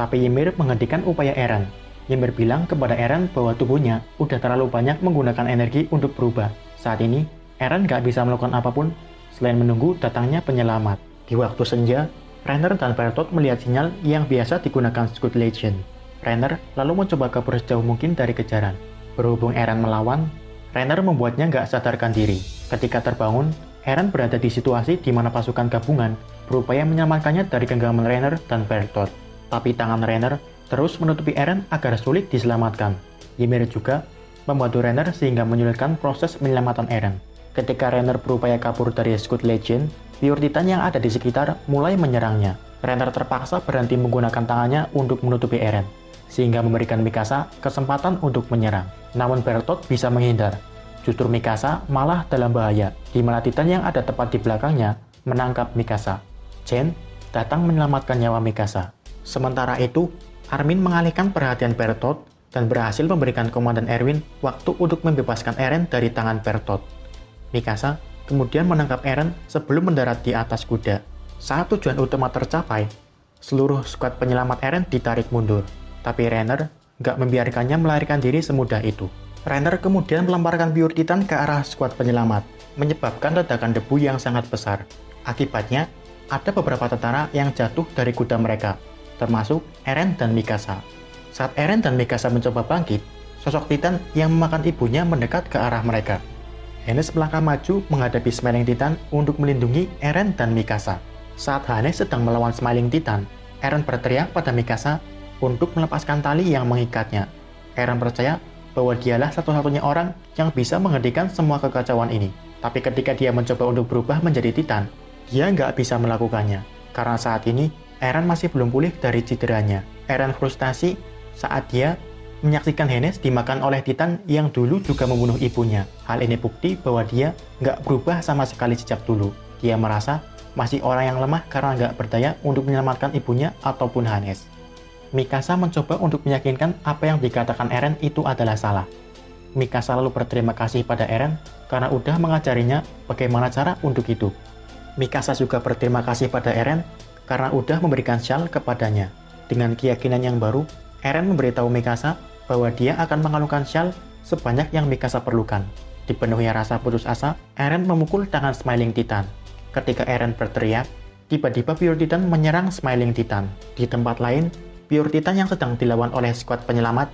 Tapi Ymir menghentikan upaya Eren. Ymir bilang kepada Eren bahwa tubuhnya udah terlalu banyak menggunakan energi untuk berubah. Saat ini, Eren nggak bisa melakukan apapun selain menunggu datangnya penyelamat. Di waktu senja, Reiner dan Bertolt melihat sinyal yang biasa digunakan Squid Legion. Reiner lalu mencoba kabur sejauh mungkin dari kejaran. Berhubung Eren melawan, Reiner membuatnya nggak sadarkan diri. Ketika terbangun, Eren berada di situasi di mana pasukan gabungan berupaya menyelamatkannya dari genggaman Reiner dan Bertolt. Tapi tangan Reiner terus menutupi Eren agar sulit diselamatkan. Ymir juga membantu Reiner sehingga menyulitkan proses penyelamatan Eren. Ketika Reiner berupaya kabur dari Squid Legion, Pure Titan yang ada di sekitar mulai menyerangnya. Reiner terpaksa berhenti menggunakan tangannya untuk menutupi Eren, sehingga memberikan Mikasa kesempatan untuk menyerang. Namun Bertolt bisa menghindar. Justru Mikasa malah dalam bahaya, di mana Titan yang ada tepat di belakangnya menangkap Mikasa. Chen datang menyelamatkan nyawa Mikasa. Sementara itu, Armin mengalihkan perhatian Bertolt dan berhasil memberikan Komandan Erwin waktu untuk membebaskan Eren dari tangan Bertolt. Mikasa kemudian menangkap Eren sebelum mendarat di atas kuda. Saat tujuan utama tercapai, seluruh skuad penyelamat Eren ditarik mundur. Tapi Reiner nggak membiarkannya melarikan diri semudah itu. Reiner kemudian melemparkan Pure Titan ke arah skuad penyelamat, menyebabkan ledakan debu yang sangat besar. Akibatnya, ada beberapa tentara yang jatuh dari kuda mereka, termasuk Eren dan Mikasa. Saat Eren dan Mikasa mencoba bangkit, sosok Titan yang memakan ibunya mendekat ke arah mereka. Hannes melangkah maju menghadapi Smiling Titan untuk melindungi Eren dan Mikasa. Saat Hannes sedang melawan Smiling Titan, Eren berteriak pada Mikasa untuk melepaskan tali yang mengikatnya. Eren percaya bahwa dialah satu-satunya orang yang bisa menghentikan semua kekacauan ini. Tapi ketika dia mencoba untuk berubah menjadi Titan, dia nggak bisa melakukannya. Karena saat ini, Eren masih belum pulih dari cederanya. Eren frustasi saat dia menyaksikan Hannes dimakan oleh Titan yang dulu juga membunuh ibunya. Hal ini bukti bahwa dia nggak berubah sama sekali sejak dulu. Dia merasa masih orang yang lemah karena nggak berdaya untuk menyelamatkan ibunya ataupun Hannes. Mikasa mencoba untuk meyakinkan apa yang dikatakan Eren itu adalah salah. Mikasa lalu berterima kasih pada Eren karena udah mengajarinya bagaimana cara untuk hidup. Mikasa juga berterima kasih pada Eren karena udah memberikan shawl kepadanya. Dengan keyakinan yang baru, Eren memberitahu Mikasa bahwa dia akan mengalungkan shawl sebanyak yang Mikasa perlukan. Dipenuhi rasa putus asa, Eren memukul tangan Smiling Titan. Ketika Eren berteriak, tiba-tiba Pure Titan menyerang Smiling Titan. Di tempat lain, Pure Titan yang sedang dilawan oleh skuad penyelamat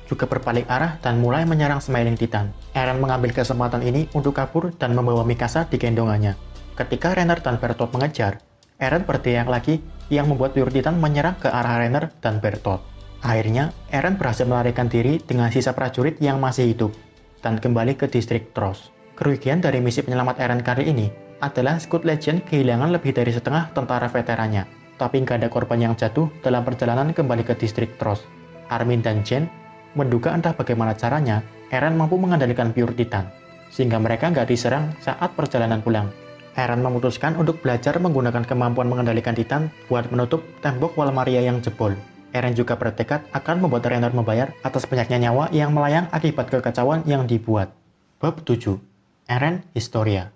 juga berbalik arah dan mulai menyerang Smiling Titan. Eren mengambil kesempatan ini untuk kabur dan membawa Mikasa di gendongannya. Ketika Reiner dan Bertolt mengejar, Eren berteriak lagi yang membuat Pure Titan menyerang ke arah Reiner dan Bertolt. Akhirnya, Eren berhasil melarikan diri dengan sisa prajurit yang masih hidup dan kembali ke distrik Trost. Kerugian dari misi penyelamat Eren kali ini adalah Squid Legion kehilangan lebih dari setengah tentara veterannya, tapi nggak ada korban yang jatuh dalam perjalanan kembali ke distrik Trost. Armin dan Chen menduga entah bagaimana caranya Eren mampu mengendalikan Pure Titan, sehingga mereka nggak diserang saat perjalanan pulang. Eren memutuskan untuk belajar menggunakan kemampuan mengendalikan Titan buat menutup tembok Walmaria yang jebol. Eren juga bertekad akan membuat Reiner membayar atas banyaknya nyawa yang melayang akibat kekacauan yang dibuat. Bab 7. Eren Historia.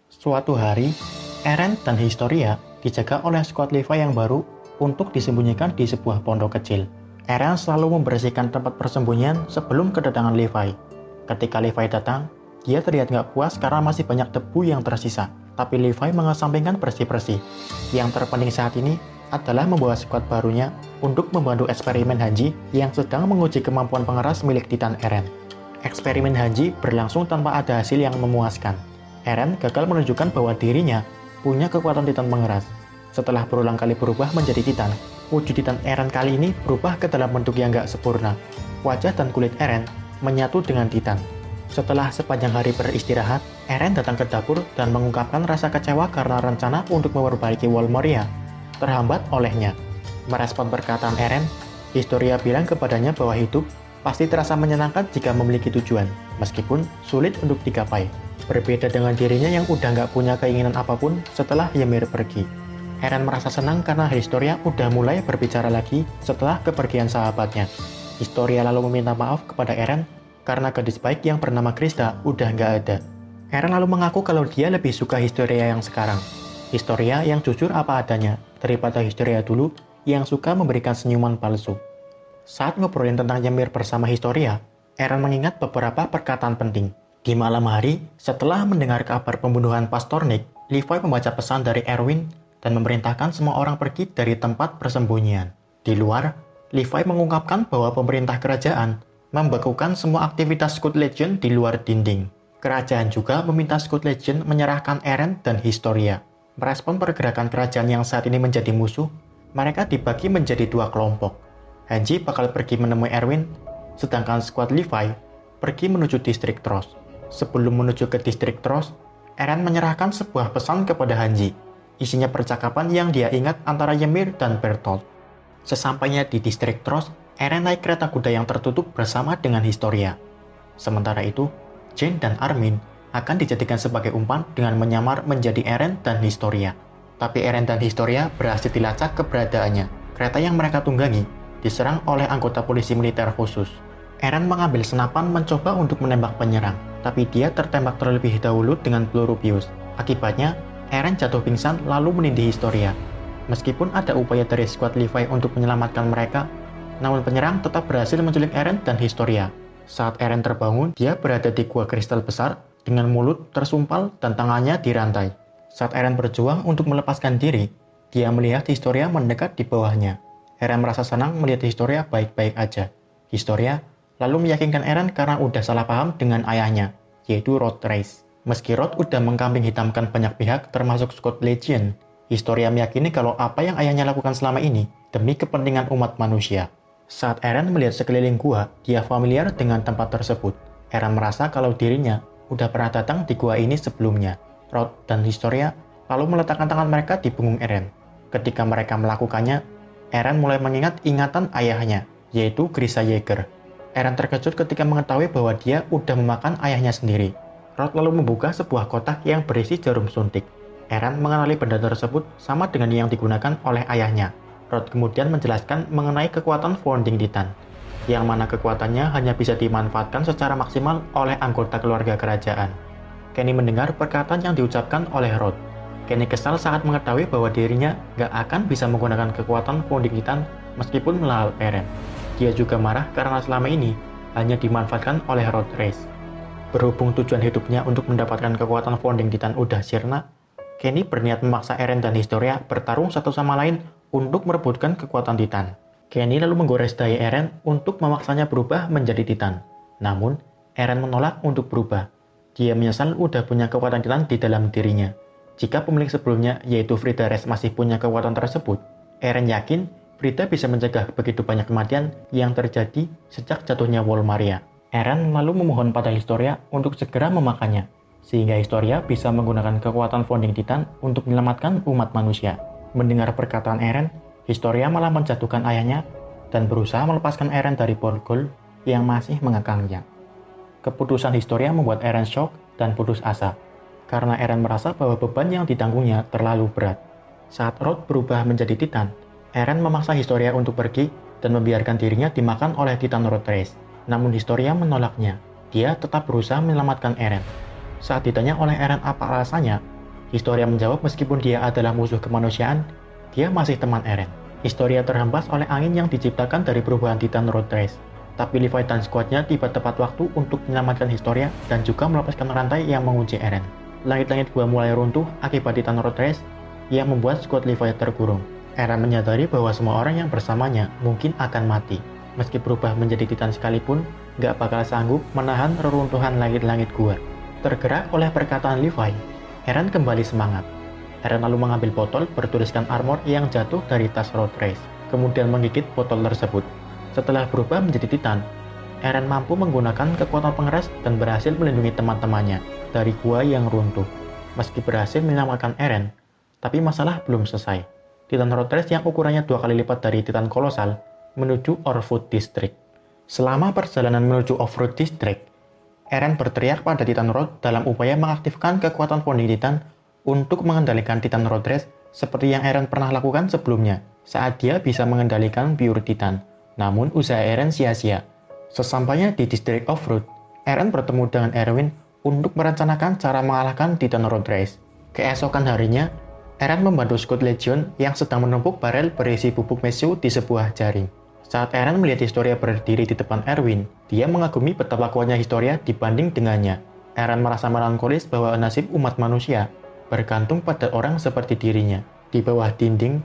Suatu hari, Eren dan Historia dijaga oleh skuad Levi yang baru untuk disembunyikan di sebuah pondok kecil. Eren selalu membersihkan tempat persembunyian sebelum kedatangan Levi. Ketika Levi datang, dia terlihat nggak puas karena masih banyak debu yang tersisa. Tapi Levi mengesampingkan bersih-bersih. Yang terpenting saat ini adalah membawa skuad barunya untuk membantu eksperimen Hanji yang sedang menguji kemampuan pengeras milik Titan Eren. Eksperimen Hanji berlangsung tanpa ada hasil yang memuaskan. Eren gagal menunjukkan bahwa dirinya punya kekuatan Titan pengeras. Setelah berulang kali berubah menjadi Titan, wujud Titan Eren kali ini berubah ke dalam bentuk yang gak sempurna. Wajah dan kulit Eren menyatu dengan Titan. Setelah sepanjang hari beristirahat, Eren datang ke dapur dan mengungkapkan rasa kecewa karena rencana untuk memperbaiki Walmaria terhambat olehnya. Merespon perkataan Eren, Historia bilang kepadanya bahwa hidup pasti terasa menyenangkan jika memiliki tujuan, meskipun sulit untuk digapai. Berbeda dengan dirinya yang udah nggak punya keinginan apapun setelah Ymir pergi. Eren merasa senang karena Historia udah mulai berbicara lagi setelah kepergian sahabatnya. Historia lalu meminta maaf kepada Eren karena gadis baik yang bernama Krista udah nggak ada. Eren lalu mengaku kalau dia lebih suka Historia yang sekarang. Historia yang jujur apa adanya, daripada Historia dulu yang suka memberikan senyuman palsu. Saat ngobrolin tentang Ymir bersama Historia, Eren mengingat beberapa perkataan penting. Di malam hari, setelah mendengar kabar pembunuhan Pastor Nick, Levi membaca pesan dari Erwin dan memerintahkan semua orang pergi dari tempat persembunyian. Di luar, Levi mengungkapkan bahwa pemerintah kerajaan membekukan semua aktivitas Scout Legion di luar dinding. Kerajaan juga meminta Scout Legion menyerahkan Eren dan Historia. Merespon pergerakan kerajaan yang saat ini menjadi musuh, mereka dibagi menjadi dua kelompok. Hanji bakal pergi menemui Erwin, sedangkan skuad Levi pergi menuju distrik Trost. Sebelum menuju ke distrik Trost, Eren menyerahkan sebuah pesan kepada Hanji. Isinya percakapan yang dia ingat antara Ymir dan Bertolt. Sesampainya di distrik Trost, Eren naik kereta kuda yang tertutup bersama dengan Historia. Sementara itu, Jane dan Armin akan dijadikan sebagai umpan dengan menyamar menjadi Eren dan Historia. Tapi Eren dan Historia berhasil dilacak keberadaannya. Kereta yang mereka tunggangi diserang oleh anggota polisi militer khusus. Eren mengambil senapan mencoba untuk menembak penyerang, tapi dia tertembak terlebih dahulu dengan peluru bius. Akibatnya, Eren jatuh pingsan lalu menindih Historia. Meskipun ada upaya dari skuad Levi untuk menyelamatkan mereka, namun penyerang tetap berhasil menculik Eren dan Historia. Saat Eren terbangun, dia berada di gua kristal besar dengan mulut tersumpal dan tangannya dirantai. Saat Eren berjuang untuk melepaskan diri, dia melihat Historia mendekat di bawahnya. Eren merasa senang melihat Historia baik-baik aja. Historia lalu meyakinkan Eren karena udah salah paham dengan ayahnya, yaitu Rod Reis. Meski Rod udah mengkambing hitamkan banyak pihak termasuk Scout Legion, Historia meyakini kalau apa yang ayahnya lakukan selama ini demi kepentingan umat manusia. Saat Eren melihat sekeliling gua, dia familiar dengan tempat tersebut. Eren merasa kalau dirinya udah pernah datang di gua ini sebelumnya. Rod dan Historia lalu meletakkan tangan mereka di punggung Eren. Ketika mereka melakukannya, Eren mulai mengingat ingatan ayahnya, yaitu Grisha Yeager. Eren terkejut ketika mengetahui bahwa dia udah memakan ayahnya sendiri. Rod lalu membuka sebuah kotak yang berisi jarum suntik. Eren mengenali benda tersebut sama dengan yang digunakan oleh ayahnya. Rod kemudian menjelaskan mengenai kekuatan Founding Titan, yang mana kekuatannya hanya bisa dimanfaatkan secara maksimal oleh anggota keluarga kerajaan. Kenny mendengar perkataan yang diucapkan oleh Rod. Kenny kesal saat mengetahui bahwa dirinya gak akan bisa menggunakan kekuatan Founding Titan meskipun melawan Eren. Dia juga marah karena selama ini hanya dimanfaatkan oleh Rod Reis. Berhubung tujuan hidupnya untuk mendapatkan kekuatan Founding Titan udah sirna, Kenny berniat memaksa Eren dan Historia bertarung satu sama lain untuk merebutkan kekuatan Titan. Kenny lalu menggores daya Eren untuk memaksanya berubah menjadi Titan. Namun, Eren menolak untuk berubah. Dia menyesal udah punya kekuatan Titan di dalam dirinya. Jika pemilik sebelumnya, yaitu Frida Reis, masih punya kekuatan tersebut, Eren yakin Frida bisa mencegah begitu banyak kematian yang terjadi sejak jatuhnya Wall Maria. Eren lalu memohon pada Historia untuk segera memakannya, sehingga Historia bisa menggunakan kekuatan Founding Titan untuk menyelamatkan umat manusia. Mendengar perkataan Eren, Historia malah menjatuhkan ayahnya dan berusaha melepaskan Eren dari borgol yang masih mengekangnya. Keputusan Historia membuat Eren shock dan putus asa, karena Eren merasa bahwa beban yang ditanggungnya terlalu berat. Saat Rod berubah menjadi Titan, Eren memaksa Historia untuk pergi dan membiarkan dirinya dimakan oleh Titan Rod Reis. Namun Historia menolaknya. Dia tetap berusaha menyelamatkan Eren. Saat ditanya oleh Eren apa alasannya, Historia menjawab meskipun dia adalah musuh kemanusiaan, dia masih teman Eren. Historia terhempas oleh angin yang diciptakan dari perubahan Titan Rod Reis. Tapi Levi dan skuadnya tiba tepat waktu untuk menyelamatkan Historia dan juga melepaskan rantai yang mengunci Eren. Langit-langit gua mulai runtuh akibat Titan Rod Reis yang membuat skuad Levi terkurung. Eren menyadari bahwa semua orang yang bersamanya mungkin akan mati. Meski berubah menjadi Titan sekalipun, gak bakal sanggup menahan reruntuhan langit-langit gua. Tergerak oleh perkataan Levi, Eren kembali semangat. Eren lalu mengambil botol bertuliskan armor yang jatuh dari tas Rod Reis, kemudian menggigit botol tersebut. Setelah berubah menjadi Titan, Eren mampu menggunakan kekuatan pengeras dan berhasil melindungi teman-temannya dari gua yang runtuh. Meski berhasil menyelamatkan Eren, tapi masalah belum selesai. Titan Rod Reis yang ukurannya 2 kali lipat dari Titan kolosal menuju Orfoot District. Selama perjalanan menuju Orfoot District, Eren berteriak pada Titan Rod dalam upaya mengaktifkan kekuatan Founding Titan untuk mengendalikan Titan Rod Reis seperti yang Eren pernah lakukan sebelumnya saat dia bisa mengendalikan Pure Titan. Namun usaha Eren sia-sia. Sesampainya di District Orfoot, Eren bertemu dengan Erwin untuk merencanakan cara mengalahkan Titan Rod Reis. Keesokan harinya, Eren membantu Scout Legion yang sedang menumpuk barel berisi bubuk mesu di sebuah jaring. Saat Eren melihat Historia berdiri di depan Erwin, dia mengagumi betapa kuatnya Historia dibanding dengannya. Eren merasa melankolis bahwa nasib umat manusia bergantung pada orang seperti dirinya. Di bawah dinding,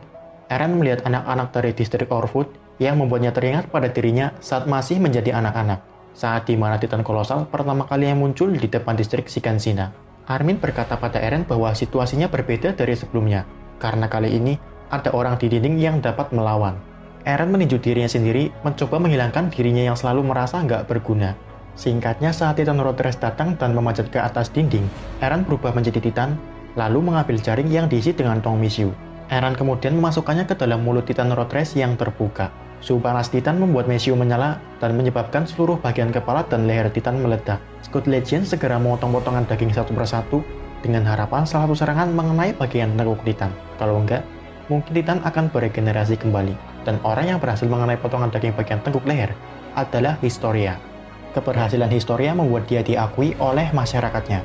Eren melihat anak-anak dari distrik Orwood yang membuatnya teringat pada dirinya saat masih menjadi anak-anak. Saat di mana Titan kolosal pertama kali yang muncul di depan distrik Shiganshina. Armin berkata pada Eren bahwa situasinya berbeda dari sebelumnya, karena kali ini ada orang di dinding yang dapat melawan. Eren meninju dirinya sendiri, mencoba menghilangkan dirinya yang selalu merasa nggak berguna. Singkatnya, saat Titan Rotres datang dan memanjat ke atas dinding, Eren berubah menjadi Titan, lalu mengambil jaring yang diisi dengan tong misiu. Eren kemudian memasukkannya ke dalam mulut Titan Rotres yang terbuka. Suhu panas Titan membuat misiu menyala dan menyebabkan seluruh bagian kepala dan leher Titan meledak. Scott Legend segera memotong potongan daging satu persatu dengan harapan salah satu serangan mengenai bagian tengkuk Titan. Kalau enggak, mungkin Titan akan beregenerasi kembali. Dan orang yang berhasil mengenai potongan daging bagian tengkuk leher adalah Historia. Keberhasilan Historia membuat dia diakui oleh masyarakatnya,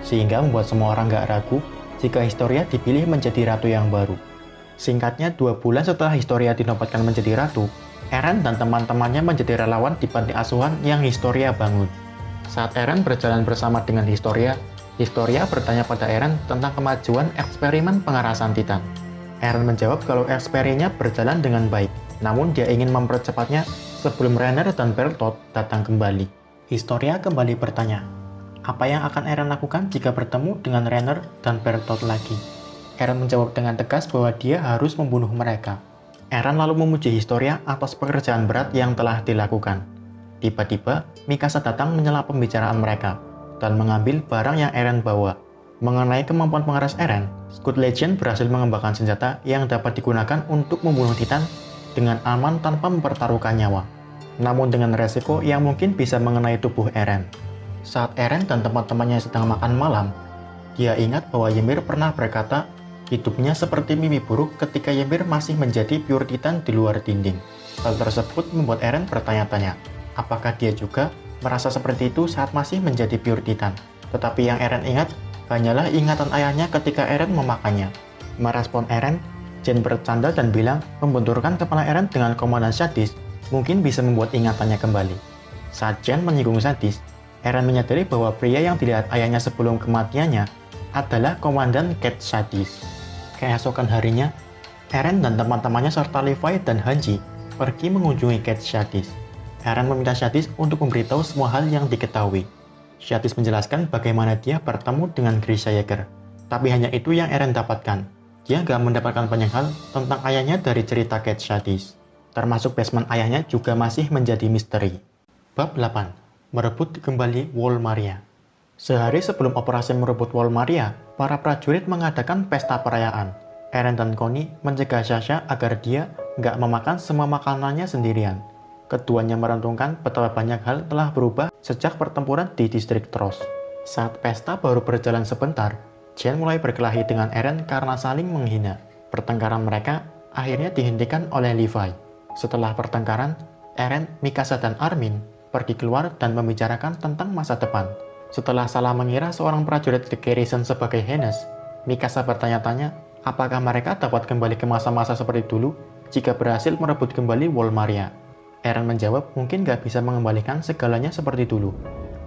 sehingga membuat semua orang nggak ragu jika Historia dipilih menjadi ratu yang baru. Singkatnya, 2 bulan setelah Historia dinobatkan menjadi ratu, Eren dan teman-temannya menjadi relawan di panti asuhan yang Historia bangun. Saat Eren berjalan bersama dengan Historia, Historia bertanya pada Eren tentang kemajuan eksperimen pengerasan Titan. Eren menjawab kalau eksperimennya berjalan dengan baik, namun dia ingin mempercepatnya sebelum Reiner dan Bertolt datang kembali. Historia kembali bertanya, apa yang akan Eren lakukan jika bertemu dengan Reiner dan Bertolt lagi? Eren menjawab dengan tegas bahwa dia harus membunuh mereka. Eren lalu memuji Historia atas pekerjaan berat yang telah dilakukan. Tiba-tiba, Mikasa datang menyela pembicaraan mereka dan mengambil barang yang Eren bawa. Mengenai kemampuan pengeras Eren, Scott Legend berhasil mengembangkan senjata yang dapat digunakan untuk membunuh Titan dengan aman tanpa mempertaruhkan nyawa, namun dengan resiko yang mungkin bisa mengenai tubuh Eren. Saat Eren dan teman-temannya sedang makan malam, dia ingat bahwa Ymir pernah berkata hidupnya seperti mimpi buruk ketika Ymir masih menjadi pure Titan di luar dinding. Hal tersebut membuat Eren bertanya-tanya, apakah dia juga merasa seperti itu saat masih menjadi pure Titan? Tetapi yang Eren ingat hanyalah ingatan ayahnya ketika Eren memakannya. Merespon Eren, Jen bercanda dan bilang membenturkan kepala Eren dengan komandan sadis mungkin bisa membuat ingatannya kembali. Saat Jen menyinggung sadis, Eren menyadari bahwa pria yang dilihat ayahnya sebelum kematiannya adalah komandan Cat sadis. Keesokan harinya, Eren dan teman-temannya serta Levi dan Hanji pergi mengunjungi Cat sadis. Eren meminta sadis untuk memberitahu semua hal yang diketahui. Sadis menjelaskan bagaimana dia bertemu dengan Grisha Yeager. Tapi hanya itu yang Eren dapatkan. Dia nggak mendapatkan banyak hal tentang ayahnya dari cerita Cat Sadis. Termasuk basement ayahnya juga masih menjadi misteri. Bab 8. Merebut kembali Wall Maria. Sehari sebelum operasi merebut Wall Maria, para prajurit mengadakan pesta perayaan. Eren dan Connie mencegah Sasha agar dia nggak memakan semua makanannya sendirian. Keduanya merenungkan betapa banyak hal telah berubah sejak pertempuran di distrik Trost. Saat pesta baru berjalan sebentar, Jen mulai berkelahi dengan Eren karena saling menghina. Pertengkaran mereka akhirnya dihentikan oleh Levi. Setelah pertengkaran, Eren, Mikasa, dan Armin pergi keluar dan membicarakan tentang masa depan. Setelah salah mengira seorang prajurit The Garrison sebagai Hennes, Mikasa bertanya-tanya apakah mereka dapat kembali ke masa-masa seperti dulu jika berhasil merebut kembali Wall Maria. Eren menjawab mungkin gak bisa mengembalikan segalanya seperti dulu,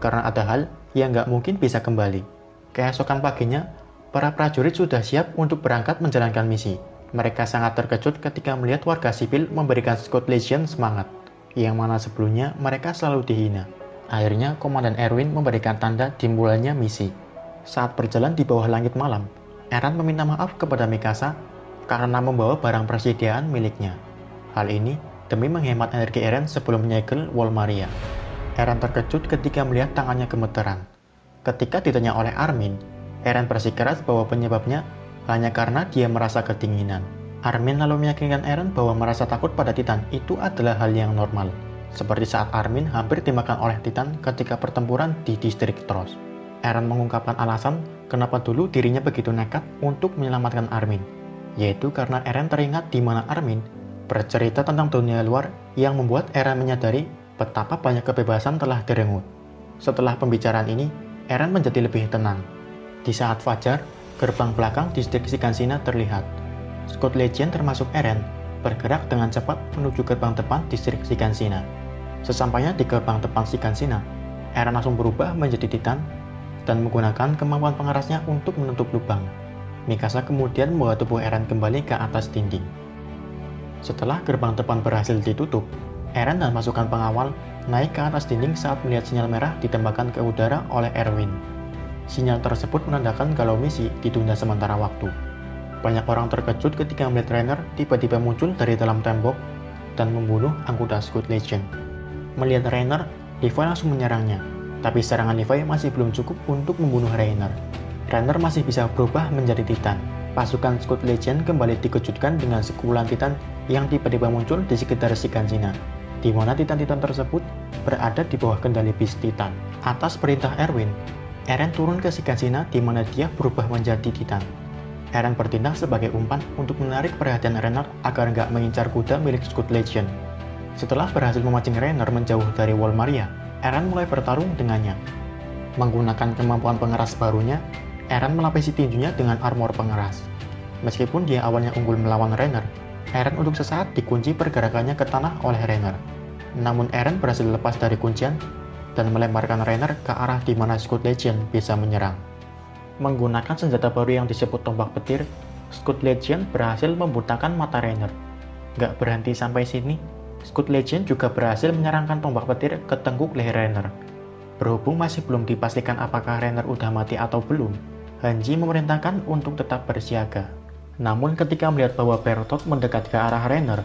karena ada hal yang gak mungkin bisa kembali. Keesokan paginya, para prajurit sudah siap untuk berangkat menjalankan misi. Mereka sangat terkejut ketika melihat warga sipil memberikan Scott Legend semangat, yang mana sebelumnya mereka selalu dihina. Akhirnya, Komandan Erwin memberikan tanda dimulainya misi. Saat berjalan di bawah langit malam, Eren meminta maaf kepada Mikasa karena membawa barang persediaan miliknya. Hal ini demi menghemat energi Eren sebelum menyegel Wall Maria. Eren terkejut ketika melihat tangannya gemeteran. Ketika ditanya oleh Armin, Eren bersikeras bahwa penyebabnya hanya karena dia merasa kedinginan. Armin lalu meyakinkan Eren bahwa merasa takut pada Titan itu adalah hal yang normal, seperti saat Armin hampir dimakan oleh Titan ketika pertempuran di distrik Trost. Eren mengungkapkan alasan kenapa dulu dirinya begitu nekat untuk menyelamatkan Armin, yaitu karena Eren teringat di mana Armin bercerita tentang dunia luar yang membuat Eren menyadari betapa banyak kebebasan telah direnggut. Setelah pembicaraan ini, Eren menjadi lebih tenang. Di saat fajar, gerbang belakang distrik Shiganshina terlihat. Scott Legend termasuk Eren bergerak dengan cepat menuju gerbang depan distrik Shiganshina. Sesampainya di gerbang depan Shiganshina, Eren langsung berubah menjadi Titan dan menggunakan kemampuan pengerasnya untuk menutup lubang. Mikasa kemudian membawa tubuh Eren kembali ke atas dinding. Setelah gerbang depan berhasil ditutup, Eren dan pasukan pengawal naik ke atas dinding saat melihat sinyal merah ditembakkan ke udara oleh Erwin. Sinyal tersebut menandakan kalau misi ditunda sementara waktu. Banyak orang terkejut ketika melihat Reiner tiba-tiba muncul dari dalam tembok dan membunuh anggota Squid Legion. Melihat Reiner, Levi langsung menyerangnya, tapi serangan Levi masih belum cukup untuk membunuh Reiner. Reiner masih bisa berubah menjadi Titan. Pasukan Squid Legion kembali dikejutkan dengan sekumpulan Titan yang tiba-tiba muncul di sekitar Shiganshina, di mana Titan-Titan tersebut berada di bawah kendali Beast Titan. Atas perintah Erwin, Eren turun ke Shiganshina di mana dia berubah menjadi Titan. Eren bertindak sebagai umpan untuk menarik perhatian Reiner agar nggak mengincar kuda milik Squid Legion. Setelah berhasil memancing Reiner menjauh dari Wall Maria, Eren mulai bertarung dengannya. Menggunakan kemampuan pengeras barunya, Eren melapisi tinjunya dengan armor pengeras. Meskipun dia awalnya unggul melawan Reiner, Eren untuk sesaat dikunci pergerakannya ke tanah oleh Reiner. Namun Eren berhasil lepas dari kuncian dan melemparkan Reiner ke arah di mana Squid Legion bisa menyerang. Menggunakan senjata baru yang disebut tombak petir, Squid Legion berhasil membutakan mata Reiner. Gak berhenti sampai sini, Squid Legion juga berhasil menyerangkan tombak petir ke tengkuk leher Reiner. Berhubung masih belum dipastikan apakah Reiner udah mati atau belum, Hanji memerintahkan untuk tetap bersiaga. Namun ketika melihat bahwa Bertolt mendekat ke arah Reiner,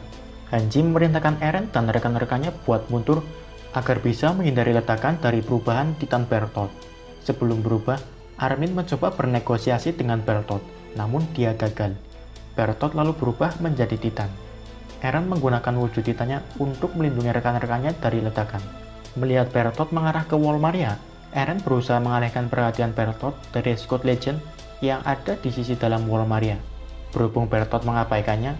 Hanji memerintahkan Eren dan rekan-rekannya buat mundur agar bisa menghindari ledakan dari perubahan Titan Bertolt. Sebelum berubah, Armin mencoba bernegosiasi dengan Bertolt, namun dia gagal. Bertolt lalu berubah menjadi Titan. Eren menggunakan wujud Titannya untuk melindungi rekan-rekannya dari ledakan. Melihat Bertolt mengarah ke Wall Maria, Eren berusaha mengalihkan perhatian Bertolt dari Squid Legion yang ada di sisi dalam Wall Maria. Berhubung Bertolt mengabaikannya,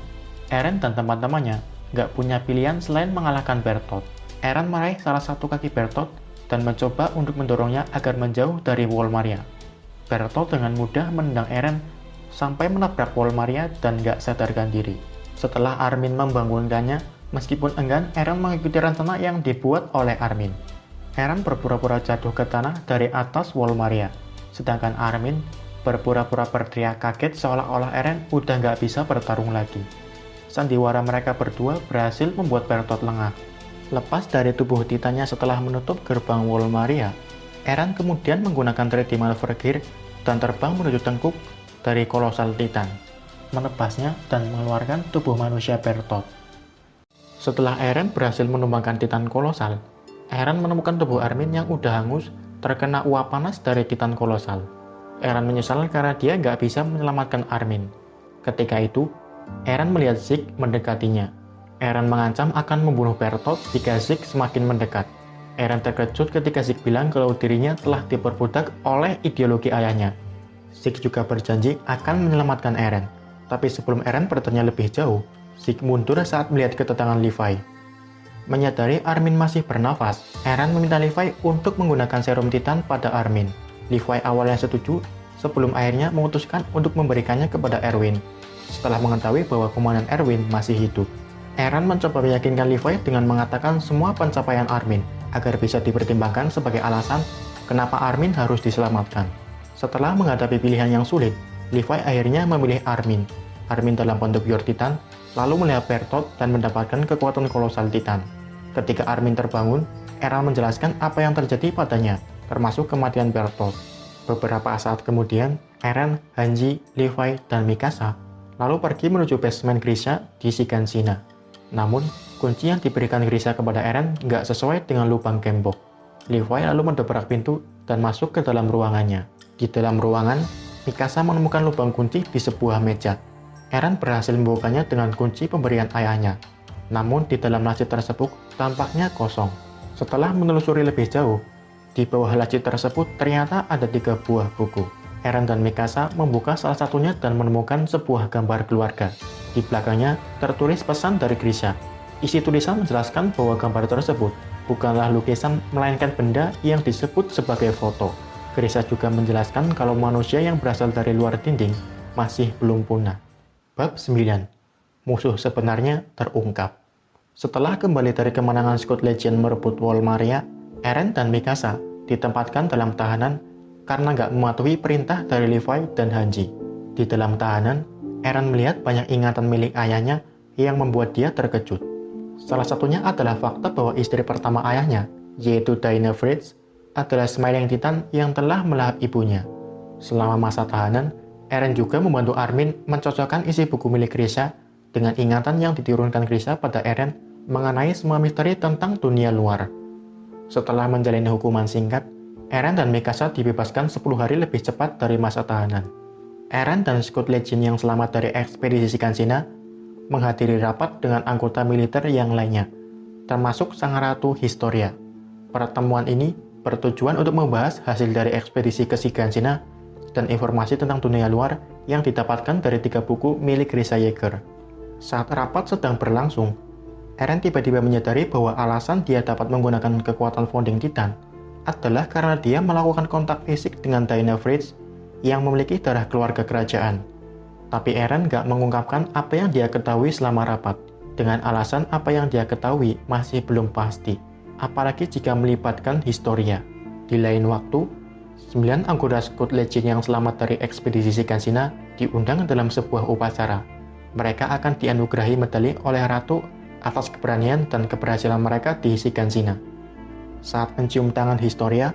Eren dan teman-temannya nggak punya pilihan selain mengalahkan Bertolt. Eren meraih salah satu kaki Bertolt dan mencoba untuk mendorongnya agar menjauh dari Wall Maria. Bertolt dengan mudah menendang Eren sampai menabrak Wall Maria dan nggak sadarkan diri. Setelah Armin membangunkannya, meskipun enggan, Eren mengikuti rencana yang dibuat oleh Armin. Eren berpura-pura jatuh ke tanah dari atas Wall Maria, sedangkan Armin berpura-pura berteriak kaget seolah-olah Eren udah nggak bisa bertarung lagi. Sandiwara mereka berdua berhasil membuat Bertolt lengah. Lepas dari tubuh Titannya setelah menutup gerbang Wall Maria, Eren kemudian menggunakan 3D Maneuver Gear dan terbang menuju tengkuk dari kolosal Titan, menebasnya dan mengeluarkan tubuh manusia Bertolt. Setelah Eren berhasil menumbangkan Titan kolosal, Eren menemukan tubuh Armin yang udah hangus terkena uap panas dari Titan kolosal. Eren menyesal karena dia nggak bisa menyelamatkan Armin. Ketika itu, Eren melihat Zeke mendekatinya. Eren mengancam akan membunuh Bertolt jika Zeke semakin mendekat. Eren terkejut ketika Zeke bilang kalau dirinya telah diperbudak oleh ideologi ayahnya. Zeke juga berjanji akan menyelamatkan Eren. Tapi sebelum Eren bertanya lebih jauh, Zeke mundur saat melihat kedatangan Levi. Menyadari Armin masih bernafas, Eren meminta Levi untuk menggunakan serum Titan pada Armin. Levi awalnya setuju, sebelum akhirnya memutuskan untuk memberikannya kepada Erwin. Setelah mengetahui bahwa Komandan Erwin masih hidup, Eren mencoba meyakinkan Levi dengan mengatakan semua pencapaian Armin agar bisa dipertimbangkan sebagai alasan kenapa Armin harus diselamatkan. Setelah menghadapi pilihan yang sulit, Levi akhirnya memilih Armin. Armin dalam bentuk Pure Titan, lalu melihat Bertolt dan mendapatkan kekuatan kolosal Titan. Ketika Armin terbangun, Eren menjelaskan apa yang terjadi padanya, termasuk kematian Bertolt. Beberapa saat kemudian, Eren, Hanji, Levi, dan Mikasa lalu pergi menuju basement Grisha di Shiganshina. Namun, kunci yang diberikan Grisha kepada Eren nggak sesuai dengan lubang gembok. Levi lalu mendobrak pintu dan masuk ke dalam ruangannya. Di dalam ruangan, Mikasa menemukan lubang kunci di sebuah meja. Eren berhasil membukanya dengan kunci pemberian ayahnya. Namun, di dalam laci tersebut tampaknya kosong. Setelah menelusuri lebih jauh, di bawah laci tersebut ternyata ada 3 buah buku. Eren dan Mikasa membuka salah satunya dan menemukan sebuah gambar keluarga. Di belakangnya tertulis pesan dari Grisha. Isi tulisan menjelaskan bahwa gambar tersebut bukanlah lukisan melainkan benda yang disebut sebagai foto. Grisha juga menjelaskan kalau manusia yang berasal dari luar dinding masih belum punah. Bab 9. Musuh sebenarnya terungkap. Setelah kembali dari kemenangan Squid Legion merebut Wall Maria, Eren dan Mikasa ditempatkan dalam tahanan karena nggak mematuhi perintah dari Levi dan Hanji. Di dalam tahanan, Eren melihat banyak ingatan milik ayahnya yang membuat dia terkejut. Salah satunya adalah fakta bahwa istri pertama ayahnya, yaitu Daina Fritz, adalah Smiling Titan yang telah melahap ibunya. Selama masa tahanan, Eren juga membantu Armin mencocokkan isi buku milik Grisha dengan ingatan yang diturunkan Grisha pada Eren mengenai semua misteri tentang dunia luar. Setelah menjalani hukuman singkat, Eren dan Mikasa dibebaskan 10 hari lebih cepat dari masa tahanan. Eren dan Scout Legion yang selamat dari ekspedisi Shiganshina menghadiri rapat dengan anggota militer yang lainnya, termasuk Sang Ratu Historia. Pertemuan ini bertujuan untuk membahas hasil dari ekspedisi ke Shiganshina dan informasi tentang dunia luar yang didapatkan dari 3 buku milik Grisha Yeager. Saat rapat sedang berlangsung, Eren tiba-tiba menyadari bahwa alasan dia dapat menggunakan kekuatan Founding Titan adalah karena dia melakukan kontak fisik dengan Daina Fritz yang memiliki darah keluarga kerajaan. Tapi Eren gak mengungkapkan apa yang dia ketahui selama rapat, dengan alasan apa yang dia ketahui masih belum pasti, apalagi jika melibatkan Historia. Di lain waktu, 9 anggota Scout Legion yang selamat dari ekspedisi Shiganshina diundang dalam sebuah upacara. Mereka akan dianugerahi medali oleh Ratu atas keberanian dan keberhasilan mereka di Shiganshina. Saat mencium tangan Historia,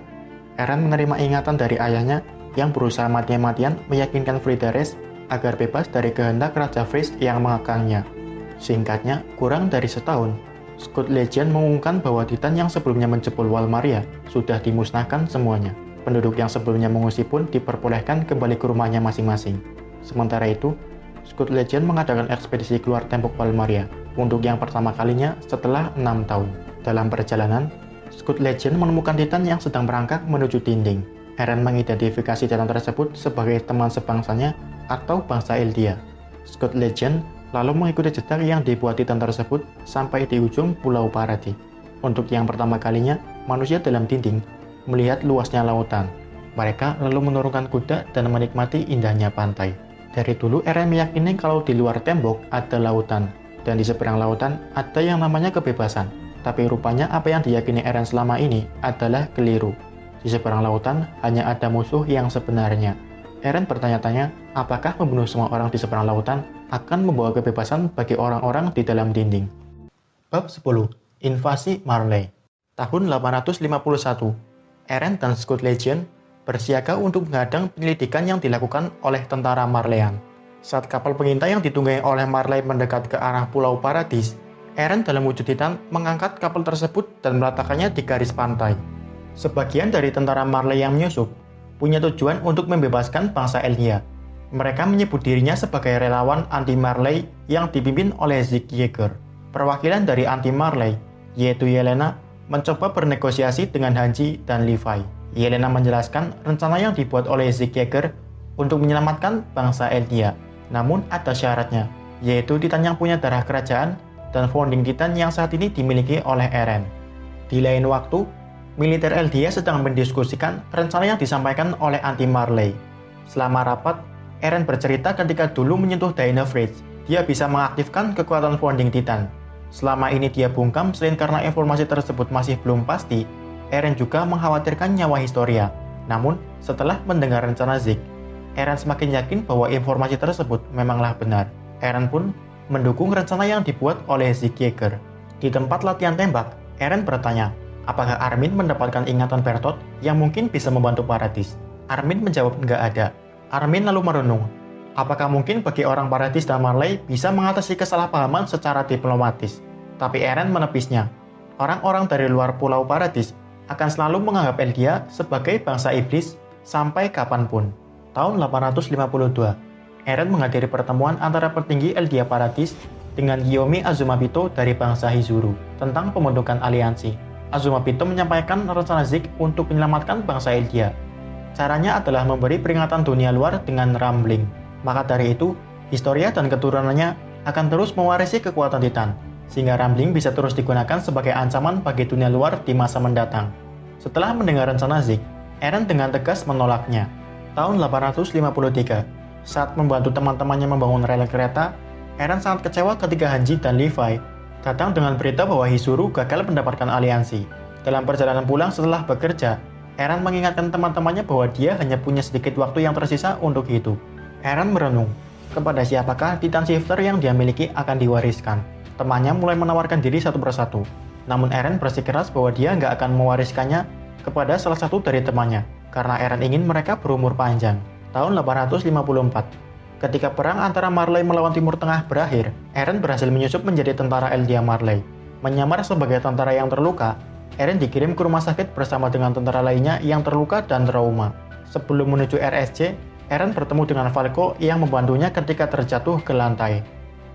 Eren menerima ingatan dari ayahnya yang berusaha mati-matian meyakinkan Fridares agar bebas dari kehendak Raja Fritz yang mengekangnya. Singkatnya, kurang dari setahun, Scout Legion mengumumkan bahwa Titan yang sebelumnya menjebol Wall Maria sudah dimusnahkan semuanya. Penduduk yang sebelumnya mengungsi pun diperbolehkan kembali ke rumahnya masing-masing. Sementara itu, Scout Legion mengadakan ekspedisi keluar tembok Wall Maria untuk yang pertama kalinya setelah 6 tahun. Dalam perjalanan, Scout Legion menemukan Titan yang sedang merangkak menuju dinding. Eren mengidentifikasi Titan tersebut sebagai teman sebangsanya atau bangsa Eldia. Scout Legion lalu mengikuti jejak yang dibuat Titan tersebut sampai di ujung Pulau Paradis. Untuk yang pertama kalinya, manusia dalam dinding melihat luasnya lautan. Mereka lalu menurunkan kuda dan menikmati indahnya pantai. Dari dulu Eren meyakini kalau di luar tembok ada lautan, dan di seberang lautan ada yang namanya kebebasan. Tapi rupanya apa yang diyakini Eren selama ini adalah keliru. Di seberang lautan hanya ada musuh yang sebenarnya. Eren bertanya-tanya, apakah membunuh semua orang di seberang lautan akan membawa kebebasan bagi orang-orang di dalam dinding. Bab 10. Invasi Marley. Tahun 851, Eren dan Scout Legion bersiaga untuk menghadang penyelidikan yang dilakukan oleh tentara Marleyan. Saat kapal pengintai yang ditunggangi oleh Marley mendekat ke arah Pulau Paradis, Eren dalam wujud Titan mengangkat kapal tersebut dan meletakkannya di garis pantai. Sebagian dari tentara Marley yang menyusup punya tujuan untuk membebaskan bangsa Eldia. Mereka menyebut dirinya sebagai relawan anti-Marley yang dipimpin oleh Zeke Yeager. Perwakilan dari anti-Marley, yaitu Yelena, mencoba bernegosiasi dengan Hanji dan Levi. Yelena menjelaskan rencana yang dibuat oleh Zeke Yeager untuk menyelamatkan bangsa Eldia. Namun ada syaratnya, yaitu Titan yang punya darah kerajaan dan Founding Titan yang saat ini dimiliki oleh Eren. Di lain waktu, militer Eldia sedang mendiskusikan rencana yang disampaikan oleh anti-Marley. Selama rapat, Eren bercerita ketika dulu menyentuh Daina Fritz, dia bisa mengaktifkan kekuatan Founding Titan. Selama ini dia bungkam selain karena informasi tersebut masih belum pasti, Eren juga mengkhawatirkan nyawa Historia. Namun, setelah mendengar rencana Zeke, Eren semakin yakin bahwa informasi tersebut memanglah benar. Eren pun mendukung rencana yang dibuat oleh Zeke Yeager. Di tempat latihan tembak, Eren bertanya, apakah Armin mendapatkan ingatan Bertolt yang mungkin bisa membantu Paradis? Armin menjawab nggak ada. Armin lalu merenung, apakah mungkin bagi orang Paradis dan Marley bisa mengatasi kesalahpahaman secara diplomatis? Tapi Eren menepisnya. Orang-orang dari luar Pulau Paradis akan selalu menganggap Eldia sebagai bangsa iblis sampai kapanpun. Tahun 852, Eren menghadiri pertemuan antara petinggi Eldia Paradis dengan Kiyomi Azumabito dari bangsa Hizuru tentang pembentukan aliansi. Azumabito menyampaikan rencana Zeke untuk menyelamatkan bangsa Eldia. Caranya adalah memberi peringatan dunia luar dengan Rambling. Maka dari itu, Historia dan keturunannya akan terus mewarisi kekuatan Titan, sehingga Rambling bisa terus digunakan sebagai ancaman bagi dunia luar di masa mendatang. Setelah mendengar rencana Zeke, Eren dengan tegas menolaknya. Tahun 853, saat membantu teman-temannya membangun rel kereta, Eren sangat kecewa ketika Hanji dan Levi datang dengan berita bahwa Hizuru gagal mendapatkan aliansi. Dalam perjalanan pulang setelah bekerja, Eren mengingatkan teman-temannya bahwa dia hanya punya sedikit waktu yang tersisa untuk hidup. Eren merenung, kepada siapakah Titan Shifter yang dia miliki akan diwariskan. Temannya mulai menawarkan diri satu persatu. Namun Eren bersikeras bahwa dia nggak akan mewariskannya kepada salah satu dari temannya, karena Eren ingin mereka berumur panjang. Tahun 854, ketika perang antara Marley melawan Timur Tengah berakhir, Eren berhasil menyusup menjadi tentara Eldia Marley. Menyamar sebagai tentara yang terluka, Eren dikirim ke rumah sakit bersama dengan tentara lainnya yang terluka dan trauma. Sebelum menuju RSC, Eren bertemu dengan Falco yang membantunya ketika terjatuh ke lantai.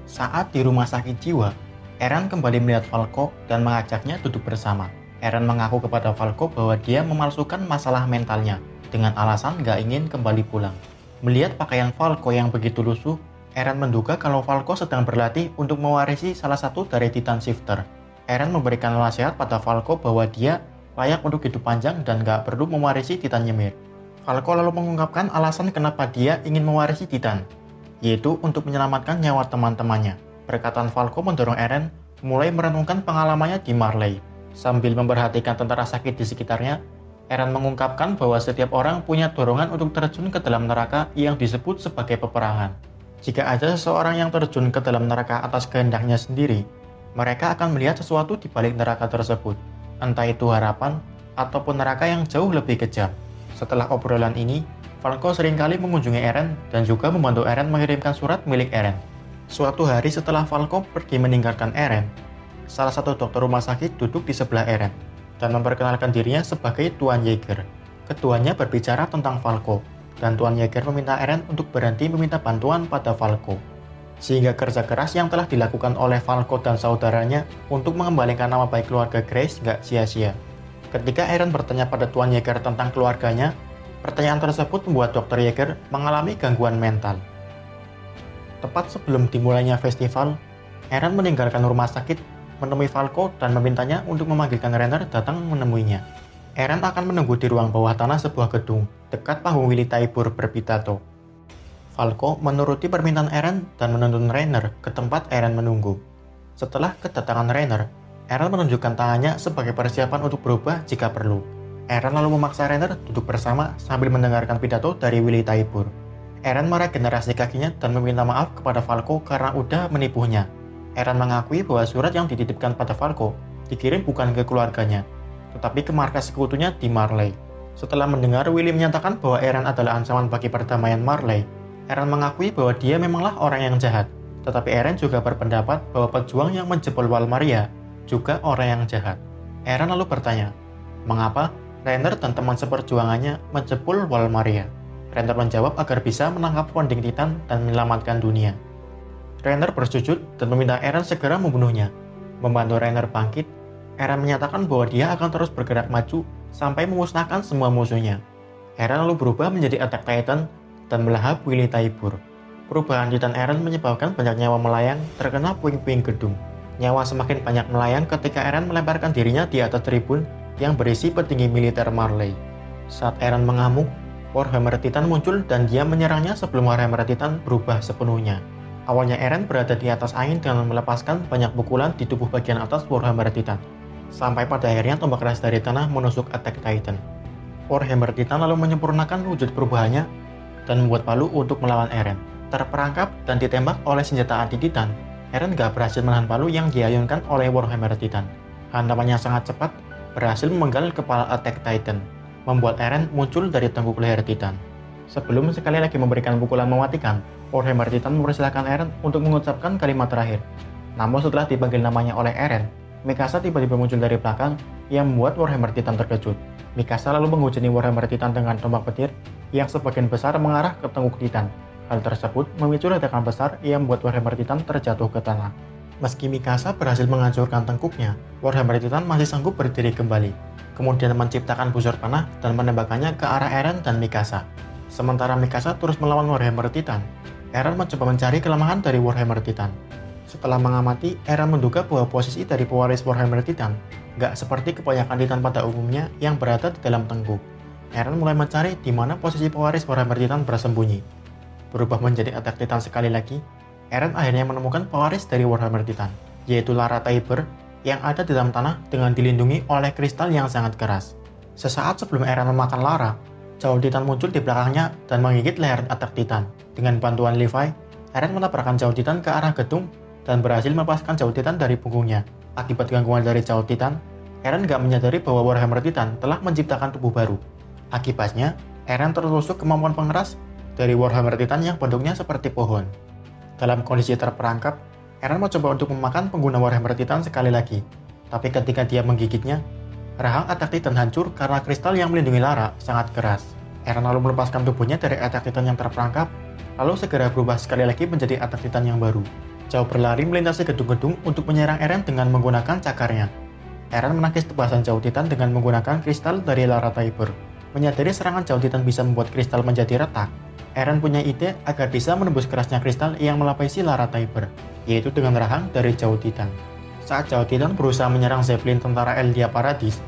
Saat di rumah sakit jiwa, Eren kembali melihat Falco dan mengajaknya duduk bersama. Eren mengaku kepada Falco bahwa dia memalsukan masalah mentalnya dengan alasan gak ingin kembali pulang. Melihat pakaian Falco yang begitu lusuh, Eren menduga kalau Falco sedang berlatih untuk mewarisi salah satu dari Titan Shifter. Eren memberikan nasihat pada Falco bahwa dia layak untuk hidup panjang dan gak perlu mewarisi Titan Ymir. Falco lalu mengungkapkan alasan kenapa dia ingin mewarisi Titan, yaitu untuk menyelamatkan nyawa teman-temannya. Perkataan Falco mendorong Eren mulai merenungkan pengalamannya di Marley. Sambil memperhatikan tentara sakit di sekitarnya, Eren mengungkapkan bahwa setiap orang punya dorongan untuk terjun ke dalam neraka yang disebut sebagai peperangan. Jika ada seseorang yang terjun ke dalam neraka atas kehendaknya sendiri, mereka akan melihat sesuatu di balik neraka tersebut, entah itu harapan ataupun neraka yang jauh lebih kejam. Setelah obrolan ini, Falco seringkali mengunjungi Eren dan juga membantu Eren mengirimkan surat milik Eren. Suatu hari setelah Falco pergi meninggalkan Eren, salah satu dokter rumah sakit duduk di sebelah Eren dan memperkenalkan dirinya sebagai Tuan Yeager. Keduanya berbicara tentang Falco, dan Tuan Yeager meminta Eren untuk berhenti meminta bantuan pada Falco. Sehingga kerja keras yang telah dilakukan oleh Falco dan saudaranya untuk mengembalikan nama baik keluarga Grace nggak sia-sia. Ketika Eren bertanya pada Tuan Yeager tentang keluarganya, pertanyaan tersebut membuat Dr. Yeager mengalami gangguan mental. Tepat sebelum dimulainya festival, Eren meninggalkan rumah sakit, menemui Falco dan memintanya untuk memanggilkan Reiner datang menemuinya. Eren akan menunggu di ruang bawah tanah sebuah gedung, dekat panggung Willy Taibur berpidato. Falco menuruti permintaan Eren dan menuntun Reiner ke tempat Eren menunggu. Setelah kedatangan Reiner, Eren menunjukkan tangannya sebagai persiapan untuk berubah jika perlu. Eren lalu memaksa Reiner duduk bersama sambil mendengarkan pidato dari Willy Taibur. Eren meregenerasi kakinya dan meminta maaf kepada Falco karena udah menipunya. Eren mengakui bahwa surat yang dititipkan pada Falco dikirim bukan ke keluarganya, tetapi ke markas sekutunya di Marley. Setelah mendengar Willy menyatakan bahwa Eren adalah ancaman bagi perdamaian Marley, Eren mengakui bahwa dia memanglah orang yang jahat, tetapi Eren juga berpendapat bahwa pejuang yang menjebol Wal Maria juga orang yang jahat. Eren lalu bertanya, mengapa Reiner dan teman seperjuangannya menjebol Wal Maria? Reiner menjawab agar bisa menangkap Founding Titan dan menyelamatkan dunia. Reiner bersujud dan meminta Eren segera membunuhnya. Membantu Reiner bangkit, Eren menyatakan bahwa dia akan terus bergerak maju sampai memusnahkan semua musuhnya. Eren lalu berubah menjadi Attack Titan dan melahap Willy Taibur. Perubahan Titan Eren menyebabkan banyak nyawa melayang terkena puing-puing gedung. Nyawa semakin banyak melayang ketika Eren melemparkan dirinya di atas tribun yang berisi petinggi militer Marley. Saat Eren mengamuk, Warhammer Titan muncul dan dia menyerangnya sebelum Warhammer Titan berubah sepenuhnya. Awalnya Eren berada di atas angin dengan melepaskan banyak pukulan di tubuh bagian atas Warhammer Titan, sampai pada akhirnya tombak keras dari tanah menusuk Attack Titan. Warhammer Titan lalu menyempurnakan wujud perubahannya dan membuat palu untuk melawan Eren. Terperangkap dan ditembak oleh senjata anti-Titan, Eren gak berhasil menahan palu yang diayunkan oleh Warhammer Titan. Hantamannya sangat cepat, berhasil memenggal kepala Attack Titan, membuat Eren muncul dari tengkuk leher Titan. Sebelum sekali lagi memberikan pukulan mematikan, Warhammer Titan mempersilahkan Eren untuk mengucapkan kalimat terakhir. Namun setelah dipanggil namanya oleh Eren, Mikasa tiba-tiba muncul dari belakang yang membuat Warhammer Titan terkejut. Mikasa lalu menghujani Warhammer Titan dengan tombak petir yang sebagian besar mengarah ke tengkuk Titan. Hal tersebut memicu ledakan besar yang membuat Warhammer Titan terjatuh ke tanah. Meski Mikasa berhasil menghancurkan tengkuknya, Warhammer Titan masih sanggup berdiri kembali, kemudian menciptakan busur panah dan menembakkannya ke arah Eren dan Mikasa. Sementara Mikasa terus melawan Warhammer Titan, Eren mencoba mencari kelemahan dari Warhammer Titan. Setelah mengamati, Eren menduga bahwa posisi dari pewaris Warhammer Titan gak seperti kebanyakan Titan pada umumnya yang berada di dalam tengkuk. Eren mulai mencari di mana posisi pewaris Warhammer Titan bersembunyi. Berubah menjadi Attack Titan sekali lagi, Eren akhirnya menemukan pewaris dari Warhammer Titan, yaitu Lara Taiber yang ada di dalam tanah dengan dilindungi oleh kristal yang sangat keras. Sesaat sebelum Eren memakan Lara, Jauh Titan muncul di belakangnya dan menggigit leher Attack Titan. Dengan bantuan Levi, Eren menabrakkan Jauh Titan ke arah gedung dan berhasil melepaskan Jauh Titan dari punggungnya. Akibat gangguan dari Jauh Titan, Eren gak menyadari bahwa Warhammer Titan telah menciptakan tubuh baru. Akibatnya, Eren tertusuk kemampuan pengeras dari Warhammer Titan yang bentuknya seperti pohon. Dalam kondisi terperangkap, Eren mencoba untuk memakan pengguna Warhammer Titan sekali lagi. Tapi ketika dia menggigitnya, rahang Attack Titan hancur karena kristal yang melindungi Lara sangat keras. Eren lalu melepaskan tubuhnya dari Attack Titan yang terperangkap, lalu segera berubah sekali lagi menjadi Attack Titan yang baru. Jauh berlari melintasi gedung-gedung untuk menyerang Eren dengan menggunakan cakarnya. Eren menangkis tebasan Jauh Titan dengan menggunakan kristal dari Lara Tiber. Menyadari serangan Jauh Titan bisa membuat kristal menjadi retak, Eren punya ide agar bisa menembus kerasnya kristal yang melapisi Lara Tiber, yaitu dengan rahang dari Jauh Titan. Saat Jauh Titan berusaha menyerang Zeppelin tentara Eldia Paradis,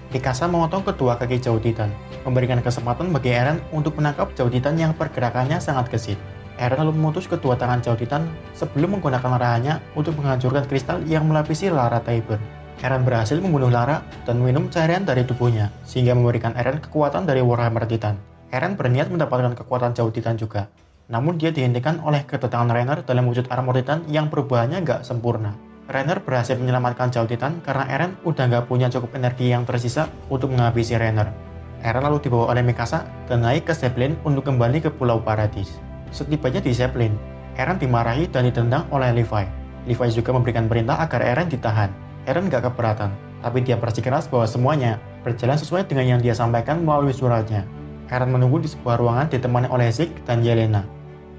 Mikasa memotong kedua kaki Jauh Titan, memberikan kesempatan bagi Eren untuk menangkap Jauh Titan yang pergerakannya sangat gesit. Eren lalu memutus kedua tangan Jauh Titan sebelum menggunakan rahangnya untuk menghancurkan kristal yang melapisi Lara Tiber. Eren berhasil membunuh Lara dan minum cairan dari tubuhnya, sehingga memberikan Eren kekuatan dari Warhammer Titan. Eren berniat mendapatkan kekuatan Jauh Titan juga, namun dia dihentikan oleh kedatangan Reiner dalam wujud armor Titan yang perubahannya nggak sempurna. Reiner berhasil menyelamatkan Jauh Titan karena Eren udah nggak punya cukup energi yang tersisa untuk menghabisi Reiner. Eren lalu dibawa oleh Mikasa dan naik ke Zeppelin untuk kembali ke Pulau Paradis. Setibanya di Zeppelin, Eren dimarahi dan ditendang oleh Levi. Levi juga memberikan perintah agar Eren ditahan. Eren nggak keberatan, tapi dia bersikeras bahwa semuanya berjalan sesuai dengan yang dia sampaikan melalui suratnya. Eren menunggu di sebuah ruangan ditemani oleh Zeke dan Yelena.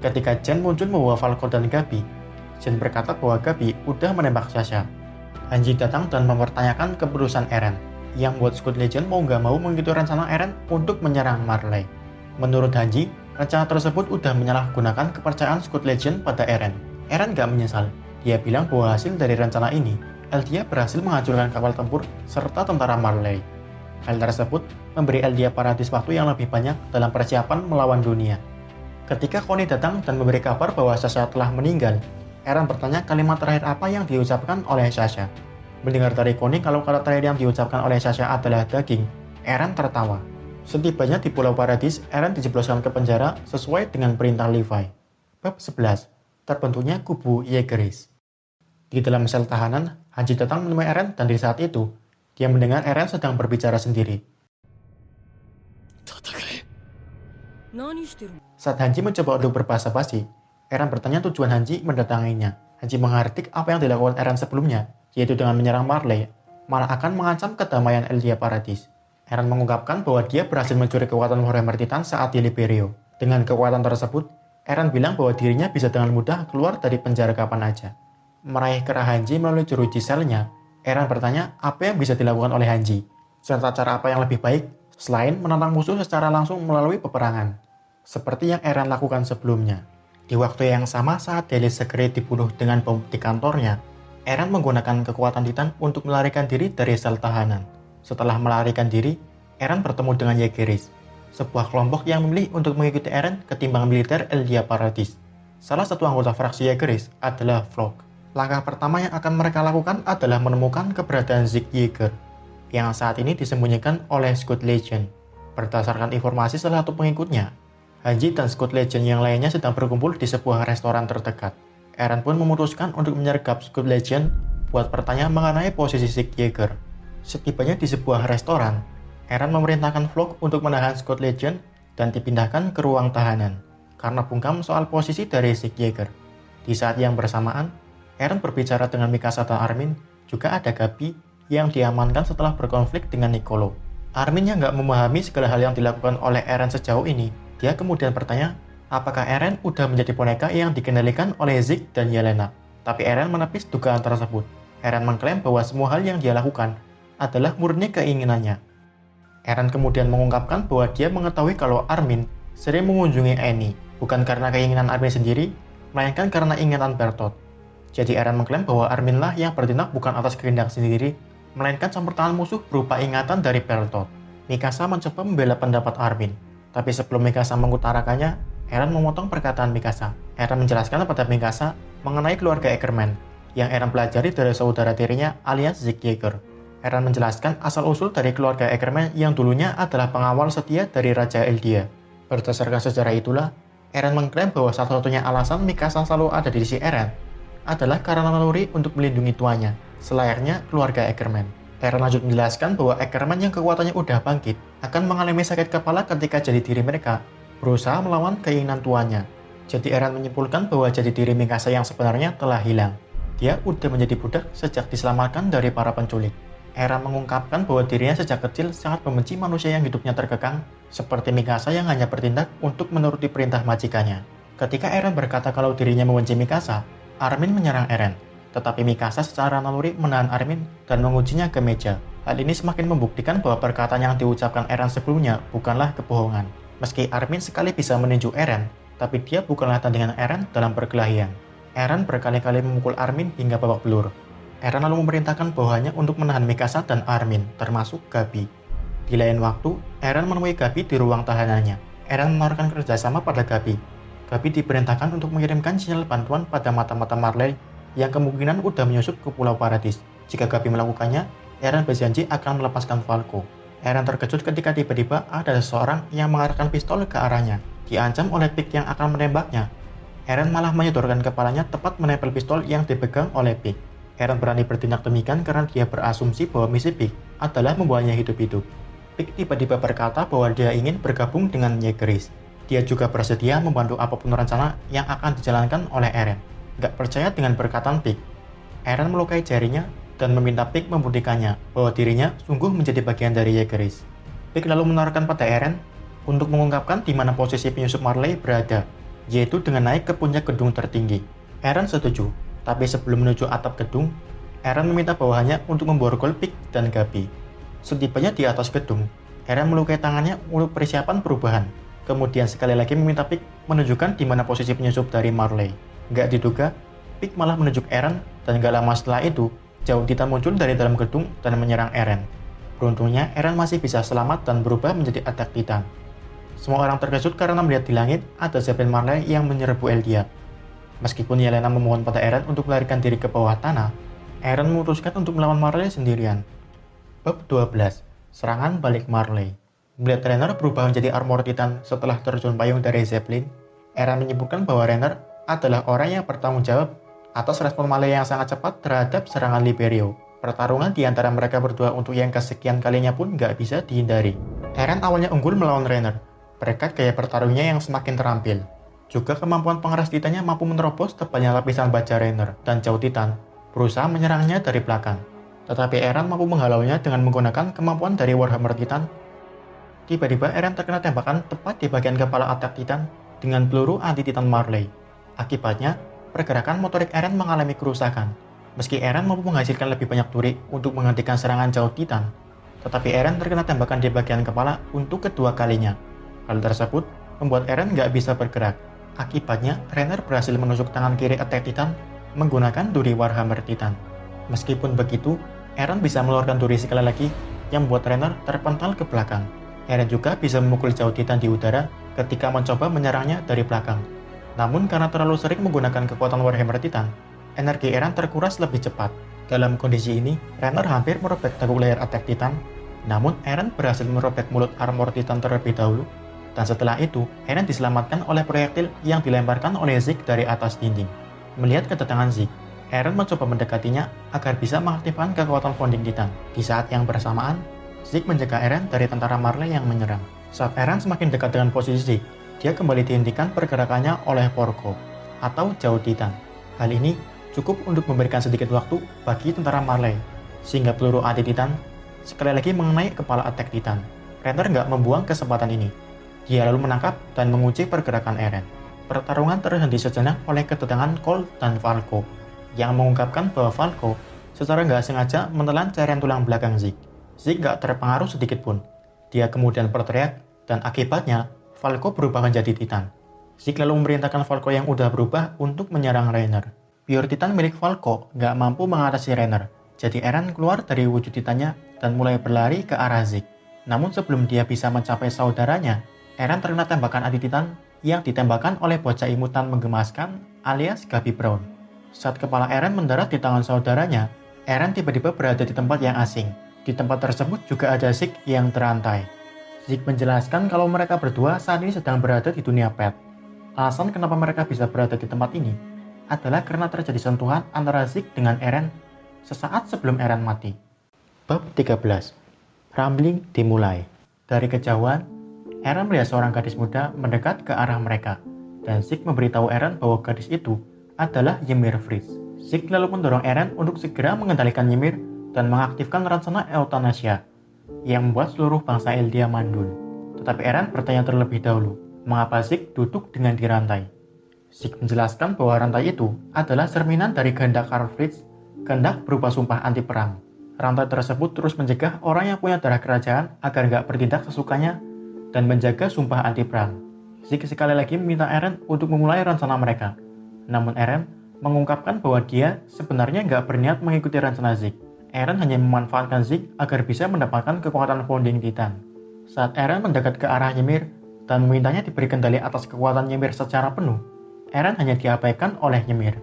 Ketika Jen muncul membawa Falco dan Gabi, Jen berkata bahwa Gabi udah menembak Sasha. Hanji datang dan mempertanyakan keputusan Eren, yang membuat Scout Legion mau nggak mau mengikuti rencana Eren untuk menyerang Marley. Menurut Hanji, rencana tersebut udah menyalahgunakan kepercayaan Scout Legion pada Eren. Eren nggak menyesal. Dia bilang bahwa hasil dari rencana ini, Eldia berhasil menghancurkan kapal tempur serta tentara Marley. Hal tersebut memberi Eldia Paradis waktu yang lebih banyak dalam persiapan melawan dunia. Ketika Connie datang dan memberi kabar bahwa Sasha telah meninggal, Eren bertanya kalimat terakhir apa yang diucapkan oleh Sasha. Mendengar dari Connie kalau kata terakhir yang diucapkan oleh Sasha adalah daging, Eren tertawa. Setibanya di Pulau Paradis, Eren dijebloskan ke penjara sesuai dengan perintah Levi. Bab 11. Terbentuknya kubu Jaegeris. Di dalam sel tahanan, Hanji datang menemui Eren dan di saat itu, dia mendengar Eren sedang berbicara sendiri. Saat Hanji mencoba untuk berbahasa basi, Eren bertanya tujuan Hanji mendatanginya. Hanji menghardik apa yang dilakukan Eren sebelumnya, yaitu dengan menyerang Marley, malah akan mengancam kedamaian Eldia Paradis. Eren mengungkapkan bahwa dia berhasil mencuri kekuatan Warhammer Titan saat di Liberio. Dengan kekuatan tersebut, Eren bilang bahwa dirinya bisa dengan mudah keluar dari penjara kapan aja. Meraih kerah Hanji melalui jeruji selnya, Eren bertanya apa yang bisa dilakukan oleh Hanji, serta cara apa yang lebih baik selain menantang musuh secara langsung melalui peperangan, seperti yang Eren lakukan sebelumnya. Di waktu yang sama saat Daily Secret dibunuh dengan bom di kantornya, Eren menggunakan kekuatan Titan untuk melarikan diri dari sel tahanan. Setelah melarikan diri, Eren bertemu dengan Jaegeris, sebuah kelompok yang memilih untuk mengikuti Eren ketimbang militer Eldia Paradis. Salah satu anggota fraksi Jaegeris adalah Floch. Langkah pertama yang akan mereka lakukan adalah menemukan keberadaan Zeke Yeager, yang saat ini disembunyikan oleh Scout Legion. Berdasarkan informasi salah satu pengikutnya, Hanji dan Scout Legion yang lainnya sedang berkumpul di sebuah restoran terdekat. Eren pun memutuskan untuk menyergap Scout Legion buat bertanya mengenai posisi Zeke Yeager. Setibanya di sebuah restoran, Eren memerintahkan Floch untuk menahan Scout Legion dan dipindahkan ke ruang tahanan, karena bungkam soal posisi dari Zeke Yeager. Di saat yang bersamaan, Eren berbicara dengan Mikasa dan Armin, juga ada Gabi yang diamankan setelah berkonflik dengan Niccolo. Armin yang nggak memahami segala hal yang dilakukan oleh Eren sejauh ini, dia kemudian bertanya apakah Eren udah menjadi boneka yang dikendalikan oleh Zeke dan Yelena. Tapi Eren menepis dugaan tersebut. Eren mengklaim bahwa semua hal yang dia lakukan adalah murni keinginannya. Eren kemudian mengungkapkan bahwa dia mengetahui kalau Armin sering mengunjungi Annie, bukan karena keinginan Armin sendiri, melainkan karena ingatan Bertolt. Jadi Eren mengklaim bahwa Armin lah yang bertindak bukan atas kehendak sendiri, melainkan campur tangan musuh berupa ingatan dari Bertolt. Mikasa mencoba membela pendapat Armin, tapi sebelum Mikasa mengutarakannya, Eren memotong perkataan Mikasa. Eren menjelaskan kepada Mikasa mengenai keluarga Ackerman, yang Eren pelajari dari saudara tirinya alias Zeke Yeager. Eren menjelaskan asal-usul dari keluarga Ackerman yang dulunya adalah pengawal setia dari Raja Eldia. Berdasarkan sejarah itulah, Eren mengklaim bahwa satu-satunya alasan Mikasa selalu ada di sisi Eren adalah karena naluri untuk melindungi tuannya, selayaknya keluarga Ackerman. Eren lanjut menjelaskan bahwa Ackerman yang kekuatannya udah bangkit akan mengalami sakit kepala ketika jadi diri mereka berusaha melawan keinginan tuannya. Jadi Eren menyimpulkan bahwa jadi diri Mikasa yang sebenarnya telah hilang. Dia udah menjadi budak sejak diselamatkan dari para penculik. Eren mengungkapkan bahwa dirinya sejak kecil sangat membenci manusia yang hidupnya terkekang, seperti Mikasa yang hanya bertindak untuk menuruti perintah majikannya. Ketika Eren berkata kalau dirinya membenci Mikasa, Armin menyerang Eren. Tetapi Mikasa secara naluri menahan Armin dan mengujinya ke meja. Hal ini semakin membuktikan bahwa perkataan yang diucapkan Eren sebelumnya bukanlah kebohongan. Meski Armin sekali bisa meninju Eren, tapi dia bukanlah tandingan Eren dalam perkelahian. Eren berkali-kali memukul Armin hingga babak belur. Eren lalu memerintahkan bawahannya untuk menahan Mikasa dan Armin, termasuk Gabi. Di lain waktu, Eren menemui Gabi di ruang tahanannya. Eren menawarkan kerjasama pada Gabi. Gabi diperintahkan untuk mengirimkan sinyal bantuan pada mata-mata Marley yang kemungkinan udah menyusup ke Pulau Paradis. Jika Gabi melakukannya, Eren berjanji akan melepaskan Falco. Eren terkejut ketika tiba-tiba ada seseorang yang mengarahkan pistol ke arahnya, diancam oleh Pig yang akan menembaknya. Eren malah menyodorkan kepalanya tepat menempel pistol yang dipegang oleh Pig. Eren berani bertindak demikian karena dia berasumsi bahwa misi Pig adalah membawanya hidup-hidup. Pig tiba-tiba berkata bahwa dia ingin bergabung dengan Jaegerist. Dia juga bersedia membantu apapun rencana yang akan dijalankan oleh Eren. Gak percaya dengan perkataan Pig, Eren melukai jarinya dan meminta Pig membuktikannya bahwa dirinya sungguh menjadi bagian dari Jaegerist. Pig lalu menawarkan pada Eren untuk mengungkapkan di mana posisi penyusup Marley berada, yaitu dengan naik ke puncak gedung tertinggi. Eren setuju. Tapi sebelum menuju atap gedung, Eren meminta bawahannya untuk memborgol Pig dan Gabi. Setibanya di atas gedung, Eren melukai tangannya untuk persiapan perubahan. Kemudian sekali lagi meminta Pig menunjukkan di mana posisi penyusup dari Marley. Gak diduga, Pig malah menunjuk Eren dan gak lama setelah itu, Jauh Titan muncul dari dalam gedung dan menyerang Eren. Beruntungnya, Eren masih bisa selamat dan berubah menjadi Attack Titan. Semua orang terkejut karena melihat di langit ada Zeppelin Marley yang menyerbu Eldia. Meskipun Yelena memohon pada Eren untuk melarikan diri ke bawah tanah, Eren memutuskan untuk melawan Marley sendirian. Bab 12. Serangan balik Marley. Melihat Rainer berubah menjadi armor Titan setelah terjun payung dari Zeppelin, Eren menyebutkan bahwa Rainer adalah orang yang bertanggung jawab atas respon Marley yang sangat cepat terhadap serangan Liberio. Pertarungan di antara mereka berdua untuk yang kesekian kalinya pun gak bisa dihindari. Eren awalnya unggul melawan Rainer, berkat gaya pertarungnya yang semakin terampil. Juga kemampuan pengeras Titannya mampu menerobos tebalnya lapisan baja Rainer dan Jauh Titan berusaha menyerangnya dari belakang. Tetapi Eren mampu menghalaunya dengan menggunakan kemampuan dari Warhammer Titan. Tiba-tiba Eren terkena tembakan tepat di bagian kepala Attack Titan dengan peluru anti-Titan Marley. Akibatnya, pergerakan motorik Eren mengalami kerusakan. Meski Eren mampu menghasilkan lebih banyak duri untuk menghentikan serangan Jauh Titan, tetapi Eren terkena tembakan di bagian kepala untuk kedua kalinya. Hal tersebut membuat Eren nggak bisa bergerak. Akibatnya, Rainer berhasil menusuk tangan kiri Attack Titan menggunakan duri Warhammer Titan. Meskipun begitu, Eren bisa mengeluarkan duri sekali lagi yang membuat Rainer terpental ke belakang. Eren juga bisa memukul Jauh Titan di udara ketika mencoba menyerangnya dari belakang. Namun karena terlalu sering menggunakan kekuatan Warhammer Titan, energi Eren terkuras lebih cepat. Dalam kondisi ini, Rainer hampir merobek tengkuk leher Attack Titan. Namun Eren berhasil merobek mulut armor Titan terlebih dahulu. Dan setelah itu, Eren diselamatkan oleh proyektil yang dilemparkan oleh Zeke dari atas dinding. Melihat kedatangan Zeke, Eren mencoba mendekatinya agar bisa mengaktifkan kekuatan Founding Titan. Di saat yang bersamaan, Zeke mencegah Eren dari tentara Marley yang menyerang. Saat Eren semakin dekat dengan posisi Zeke, dia kembali dihentikan pergerakannya oleh Porco, atau Jauh Titan. Hal ini cukup untuk memberikan sedikit waktu bagi tentara Marley, sehingga peluru anti-Titan sekali lagi mengenai kepala Attack Titan. Rainer nggak membuang kesempatan ini. Dia lalu menangkap dan menguji pergerakan Eren. Pertarungan terhenti sejenak oleh kedatangan Colt dan Falco, yang mengungkapkan bahwa Falco secara nggak sengaja menelan cairan tulang belakang Zeke. Zeke nggak terpengaruh sedikit pun. Dia kemudian berteriak, dan akibatnya Falco berubah menjadi Titan. Zeke lalu memerintahkan Falco yang udah berubah untuk menyerang Rainer. Pure Titan milik Falco nggak mampu mengatasi Rainer, jadi Eren keluar dari wujud Titannya dan mulai berlari ke arah Zeke. Namun sebelum dia bisa mencapai saudaranya, Eren terkena tembakan anti-Titan yang ditembakkan oleh bocah imutan menggemaskan alias Gabi Brown. Saat kepala Eren mendarat di tangan saudaranya, Eren tiba-tiba berada di tempat yang asing. Di tempat tersebut juga ada Zeke yang terantai. Zeke menjelaskan kalau mereka berdua saat ini sedang berada di dunia pet. Alasan kenapa mereka bisa berada di tempat ini adalah karena terjadi sentuhan antara Zeke dengan Eren sesaat sebelum Eren mati. Bab 13. Rambling dimulai. Dari kejauhan, Eren melihat seorang gadis muda mendekat ke arah mereka, dan Zeke memberitahu Eren bahwa gadis itu adalah Ymir Fritz. Zeke lalu mendorong Eren untuk segera mengendalikan Ymir dan mengaktifkan rencana euthanasia yang membuat seluruh bangsa Eldia mandul. Tetapi Eren bertanya terlebih dahulu, mengapa Zeke duduk dengan dirantai. Zeke menjelaskan bahwa rantai itu adalah cerminan dari kehendak Karl Fritz, kehendak berupa sumpah anti perang. Rantai tersebut terus mencegah orang yang punya darah kerajaan agar nggak bertindak sesukanya dan menjaga sumpah anti perang. Zeke sekali lagi meminta Eren untuk memulai rencana mereka. Namun Eren mengungkapkan bahwa dia sebenarnya nggak berniat mengikuti rencana Zeke. Eren hanya memanfaatkan Zeke agar bisa mendapatkan kekuatan Founding Titan. Saat Eren mendekat ke arah Ymir dan memintanya diberi kendali atas kekuatan Ymir secara penuh, Eren hanya diabaikan oleh Ymir.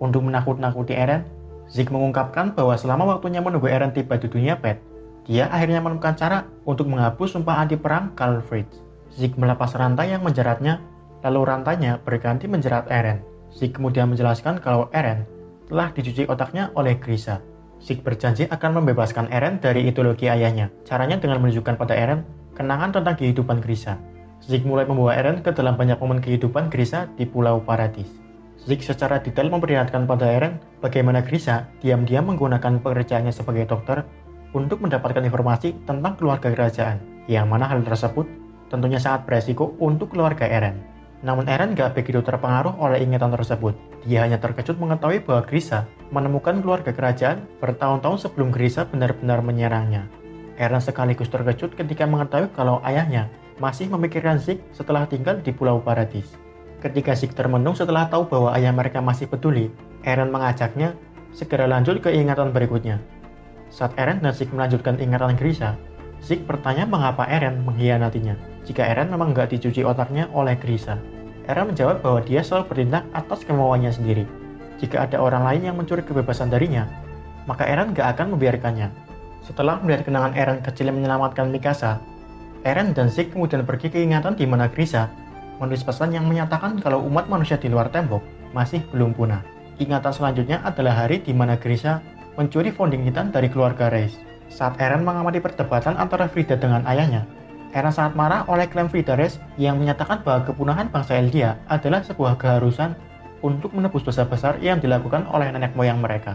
Untuk menakut-nakuti Eren, Zeke mengungkapkan bahwa selama waktunya menunggu Eren tiba di dunia pet, dia akhirnya menemukan cara untuk menghapus sumpah anti perang Karl Fritz. Zeke melepas rantai yang menjeratnya, lalu rantainya berganti menjerat Eren. Zeke kemudian menjelaskan kalau Eren telah dicuci otaknya oleh Grisha. Zeke berjanji akan membebaskan Eren dari ideologi ayahnya. Caranya dengan menunjukkan pada Eren kenangan tentang kehidupan Grisha. Zeke mulai membawa Eren ke dalam banyak momen kehidupan Grisha di Pulau Paradis. Zeke secara detail memperlihatkan pada Eren bagaimana Grisha diam-diam menggunakan pekerjaannya sebagai dokter untuk mendapatkan informasi tentang keluarga kerajaan, yang mana hal tersebut tentunya sangat beresiko untuk keluarga Eren. Namun Eren gak begitu terpengaruh oleh ingatan tersebut. Dia hanya terkejut mengetahui bahwa Grisha menemukan keluarga kerajaan bertahun-tahun sebelum Grisha benar-benar menyerangnya. Eren sekaligus terkejut ketika mengetahui kalau ayahnya masih memikirkan Zeke setelah tinggal di Pulau Paradis. Ketika Zeke termenung setelah tahu bahwa ayah mereka masih peduli, Eren mengajaknya segera lanjut ke ingatan berikutnya. Saat Eren dan Zeke melanjutkan ingatan Grisha, Zeke bertanya mengapa Eren mengkhianatinya jika Eren memang nggak dicuci otaknya oleh Grisha. Eren menjawab bahwa dia selalu bertindak atas kemauannya sendiri. Jika ada orang lain yang mencuri kebebasan darinya, maka Eren nggak akan membiarkannya. Setelah melihat kenangan Eren kecil yang menyelamatkan Mikasa, Eren dan Zeke kemudian pergi ke ingatan di mana Grisha menulis pesan yang menyatakan kalau umat manusia di luar tembok masih belum punah. Ingatan selanjutnya adalah hari di mana Grisha mencuri Founding Titan dari keluarga Reis. Saat Eren mengamati perdebatan antara Frida dengan ayahnya, Eren sangat marah oleh klaim Frida Reis yang menyatakan bahwa kepunahan bangsa Eldia adalah sebuah keharusan untuk menebus dosa besar yang dilakukan oleh nenek moyang mereka.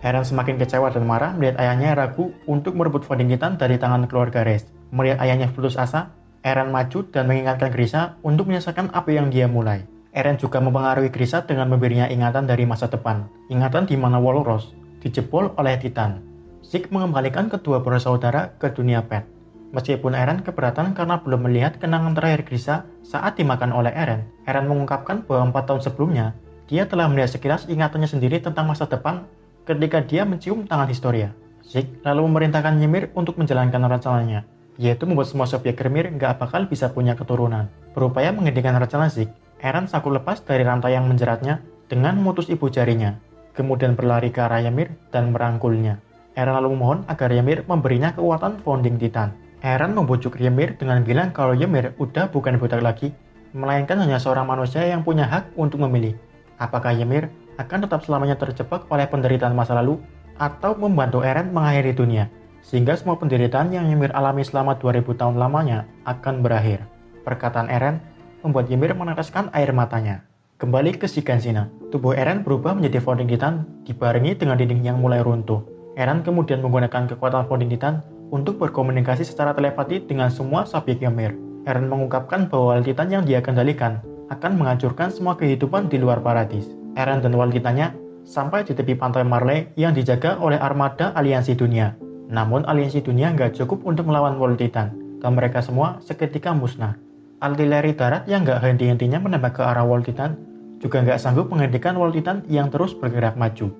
Eren semakin kecewa dan marah melihat ayahnya ragu untuk merebut Founding Titan dari tangan keluarga Reis. Melihat ayahnya putus asa, Eren maju dan mengingatkan Grisha untuk menyelesaikan apa yang dia mulai. Eren juga mempengaruhi Grisha dengan memberinya ingatan dari masa depan, ingatan di mana Walrus dijebol oleh Titan. Zeke mengembalikan kedua bersaudara ke dunia pet. Meskipun Eren keberatan karena belum melihat kenangan terakhir Grisha saat dimakan oleh Eren, Eren mengungkapkan bahwa 4 tahun sebelumnya, dia telah melihat sekilas ingatannya sendiri tentang masa depan ketika dia mencium tangan Historia. Zeke lalu memerintahkan Ymir untuk menjalankan rencananya, yaitu membuat semua subjek Ymir nggak bakal bisa punya keturunan. Berupaya menghentikan rencana Zeke, Eren sanggup lepas dari rantai yang menjeratnya dengan memutus ibu jarinya, kemudian berlari ke arah Ymir dan merangkulnya. Eren lalu memohon agar Ymir memberinya kekuatan Founding Titan. Eren membujuk Ymir dengan bilang kalau Ymir udah bukan budak lagi, melainkan hanya seorang manusia yang punya hak untuk memilih apakah Ymir akan tetap selamanya terjebak oleh penderitaan masa lalu atau membantu Eren mengakhiri dunia, sehingga semua penderitaan yang Ymir alami selama 2000 tahun lamanya akan berakhir. Perkataan Eren membuat Ymir meneteskan air matanya. Kembali ke Shiganshina, tubuh Eren berubah menjadi Founding Titan dibarengi dengan dinding yang mulai runtuh. Eren kemudian menggunakan kekuatan Founding Titan untuk berkomunikasi secara telepati dengan semua subjek Ymir. Eren mengungkapkan bahwa Wal Titan yang dia kendalikan akan menghancurkan semua kehidupan di luar Paradis. Eren dan Wal Titannya sampai di tepi pantai Marley yang dijaga oleh armada aliansi dunia. Namun aliansi dunia nggak cukup untuk melawan Wal Titan, dan mereka semua seketika musnah. Artileri darat yang nggak henti-hentinya menembak ke arah Wal Titan juga nggak sanggup menghentikan Wal Titan yang terus bergerak maju.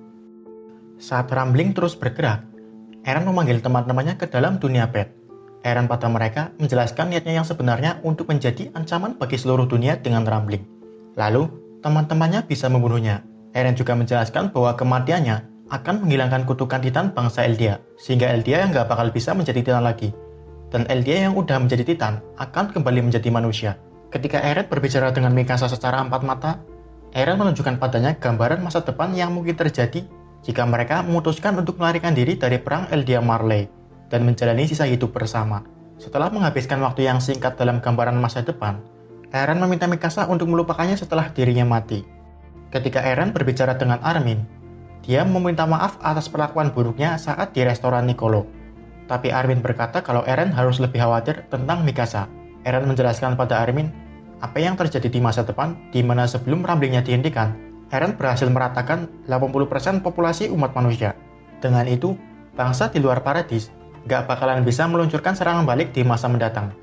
Saat Rambling terus bergerak, Eren memanggil teman-temannya ke dalam dunia pet. Eren pada mereka menjelaskan niatnya yang sebenarnya untuk menjadi ancaman bagi seluruh dunia dengan Rambling. Lalu, teman-temannya bisa membunuhnya. Eren juga menjelaskan bahwa kematiannya akan menghilangkan kutukan Titan bangsa Eldia, sehingga Eldia yang nggak bakal bisa menjadi Titan lagi. Dan Eldia yang udah menjadi Titan akan kembali menjadi manusia. Ketika Eren berbicara dengan Mikasa secara empat mata, Eren menunjukkan padanya gambaran masa depan yang mungkin terjadi jika mereka memutuskan untuk melarikan diri dari perang Eldia Marley dan menjalani sisa hidup bersama. Setelah menghabiskan waktu yang singkat dalam gambaran masa depan, Eren meminta Mikasa untuk melupakannya setelah dirinya mati. Ketika Eren berbicara dengan Armin, dia meminta maaf atas perlakuan buruknya saat di restoran Niccolo. Tapi Armin berkata kalau Eren harus lebih khawatir tentang Mikasa. Eren menjelaskan pada Armin apa yang terjadi di masa depan, di mana sebelum ramblingnya dihentikan, Eren berhasil meratakan 80% populasi umat manusia. Dengan itu, bangsa di luar paradis gak bakalan bisa meluncurkan serangan balik di masa mendatang.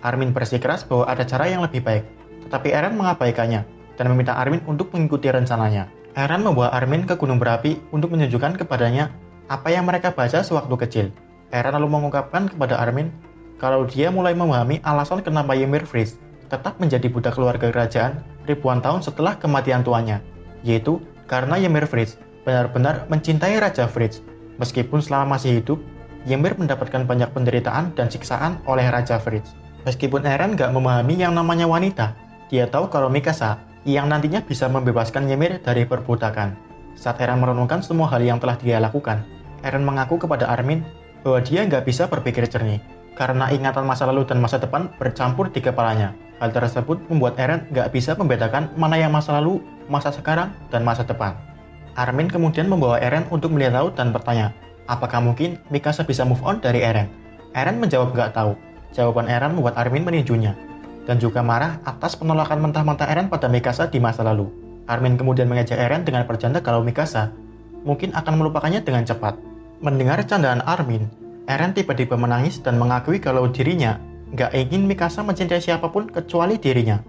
Armin bersikeras bahwa ada cara yang lebih baik, tetapi Eren mengabaikannya dan meminta Armin untuk mengikuti rencananya. Eren membawa Armin ke gunung berapi untuk menunjukkan kepadanya apa yang mereka baca sewaktu kecil. Eren lalu mengungkapkan kepada Armin kalau dia mulai memahami alasan kenapa Ymir Fritz tetap menjadi budak keluarga kerajaan ribuan tahun setelah kematian tuannya, yaitu karena Ymir Fritz benar-benar mencintai Raja Fritz. Meskipun selama masih hidup, Ymir mendapatkan banyak penderitaan dan siksaan oleh Raja Fritz. Meskipun Eren gak memahami yang namanya wanita, dia tahu kalau Mikasa yang nantinya bisa membebaskan Ymir dari perbudakan. Saat Eren merenungkan semua hal yang telah dia lakukan, Eren mengaku kepada Armin bahwa dia nggak bisa berpikir jernih, karena ingatan masa lalu dan masa depan bercampur di kepalanya. Hal tersebut membuat Eren nggak bisa membedakan mana yang masa lalu, masa sekarang, dan masa depan. Armin kemudian membawa Eren untuk melihat laut dan bertanya, apakah mungkin Mikasa bisa move on dari Eren? Eren menjawab nggak tahu. Jawaban Eren membuat Armin meninjunya, dan juga marah atas penolakan mentah-mentah Eren pada Mikasa di masa lalu. Armin kemudian mengajak Eren dengan bercanda kalau Mikasa mungkin akan melupakannya dengan cepat. Mendengar candaan Armin, Eren tiba-tiba menangis dan mengakui kalau dirinya nggak ingin Mikasa mencintai siapapun kecuali dirinya.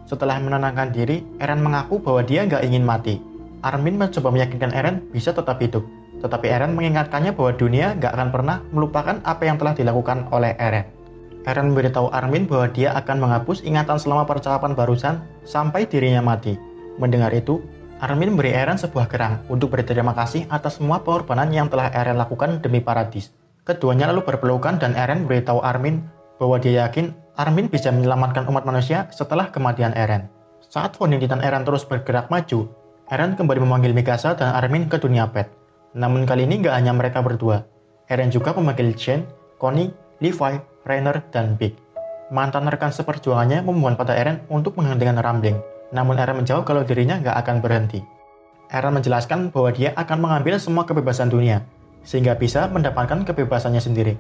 Setelah menenangkan diri, Eren mengaku bahwa dia nggak ingin mati. Armin mencoba meyakinkan Eren bisa tetap hidup, tetapi Eren mengingatkannya bahwa dunia nggak akan pernah melupakan apa yang telah dilakukan oleh Eren. Eren memberitahu Armin bahwa dia akan menghapus ingatan selama percakapan barusan sampai dirinya mati. Mendengar itu, Armin memberi Eren sebuah kerang untuk berterima kasih atas semua pengorbanan yang telah Eren lakukan demi paradis. Keduanya lalu berpelukan dan Eren memberitahu Armin bahwa dia yakin Armin bisa menyelamatkan umat manusia setelah kematian Eren. Saat founding Titan Eren terus bergerak maju, Eren kembali memanggil Mikasa dan Armin ke dunia Pet. Namun kali ini nggak hanya mereka berdua. Eren juga memanggil Chen, Connie, Levi, Rainer, dan Big. Mantan rekan seperjuangannya memohon pada Eren untuk menghentikan rambling, namun Eren menjawab kalau dirinya nggak akan berhenti. Eren menjelaskan bahwa dia akan mengambil semua kebebasan dunia, sehingga bisa mendapatkan kebebasannya sendiri.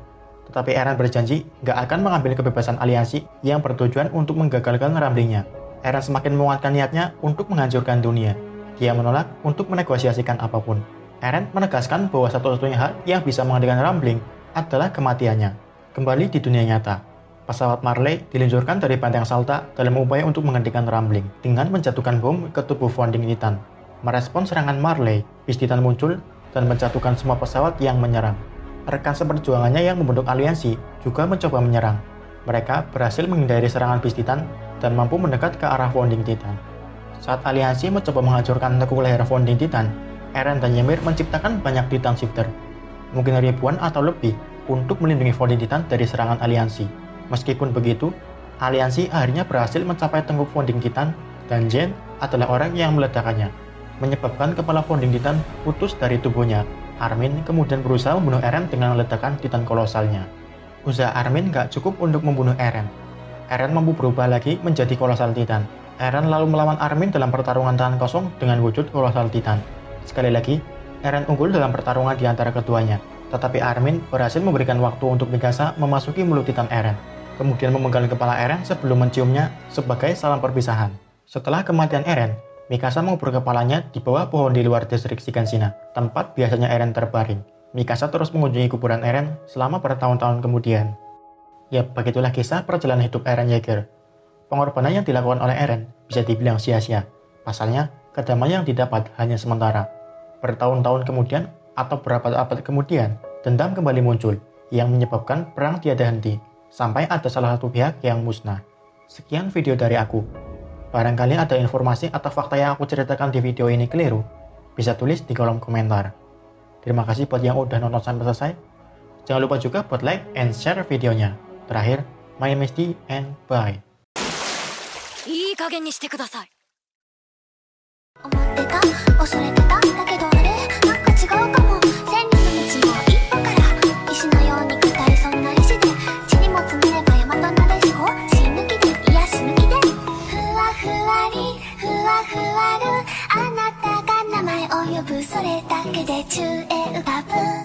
Tetapi Eren berjanji nggak akan mengambil kebebasan aliansi yang bertujuan untuk menggagalkan ramblingnya. Eren semakin menguatkan niatnya untuk menghancurkan dunia. Dia menolak untuk menegosiasikan apapun. Eren menegaskan bahwa satu-satunya hal yang bisa menghentikan rambling adalah kematiannya. Kembali di dunia nyata, pesawat Marley diluncurkan dari benteng Salta dalam upaya untuk menghentikan rambling dengan menjatuhkan bom ke tubuh founding Titan. Merespon serangan Marley, bis Titan muncul dan menjatuhkan semua pesawat yang menyerang. Rekan seperjuangannya yang membentuk aliansi juga mencoba menyerang. Mereka berhasil menghindari serangan bis Titan dan mampu mendekat ke arah founding Titan. Saat aliansi mencoba menghancurkan tekuk leher founding Titan, Eren dan Ymir menciptakan banyak Titan Shifter, mungkin ribuan atau lebih, untuk melindungi founding Titan dari serangan aliansi. Meskipun begitu, aliansi akhirnya berhasil mencapai tengkuk founding Titan dan Jen adalah orang yang meledakkannya, menyebabkan kepala founding Titan putus dari tubuhnya. Armin kemudian berusaha membunuh Eren dengan meledakkan Titan kolosalnya. Usaha Armin gak cukup untuk membunuh Eren. Eren mampu berubah lagi menjadi kolosal Titan. Eren lalu melawan Armin dalam pertarungan tangan kosong dengan wujud kolosal Titan. Sekali lagi, Eren unggul dalam pertarungan di antara keduanya. Tetapi Armin berhasil memberikan waktu untuk Mikasa memasuki mulut Titan Eren, kemudian memegang kepala Eren sebelum menciumnya sebagai salam perpisahan. Setelah kematian Eren, Mikasa mengubur kepalanya di bawah pohon di luar distrik Shiganshina, tempat biasanya Eren terbaring. Mikasa terus mengunjungi kuburan Eren selama bertahun-tahun kemudian. Ya, begitulah kisah perjalanan hidup Eren Yeager. Pengorbanan yang dilakukan oleh Eren bisa dibilang sia-sia. Pasalnya, kedamaian yang didapat hanya sementara. Bertahun-tahun kemudian, atau beberapa abad kemudian, dendam kembali muncul, yang menyebabkan perang tiada henti, sampai ada salah satu pihak yang musnah. Sekian video dari aku. Barangkali ada informasi atau fakta yang aku ceritakan di video ini keliru, bisa tulis di kolom komentar. Terima kasih buat yang udah nonton sampai selesai. Jangan lupa juga buat like and share videonya. Terakhir, my name is D and bye. いい加減にしてください。思ってた、恐れてた、だけどあれなんか違うかも。千里の道の一歩から石のように硬いそんな意志で地にも積めれば山となでしこ死ぬ気で癒し抜きでふわふわりふわふわるあなたが名前を呼ぶそれだけで宙へ浮かぶ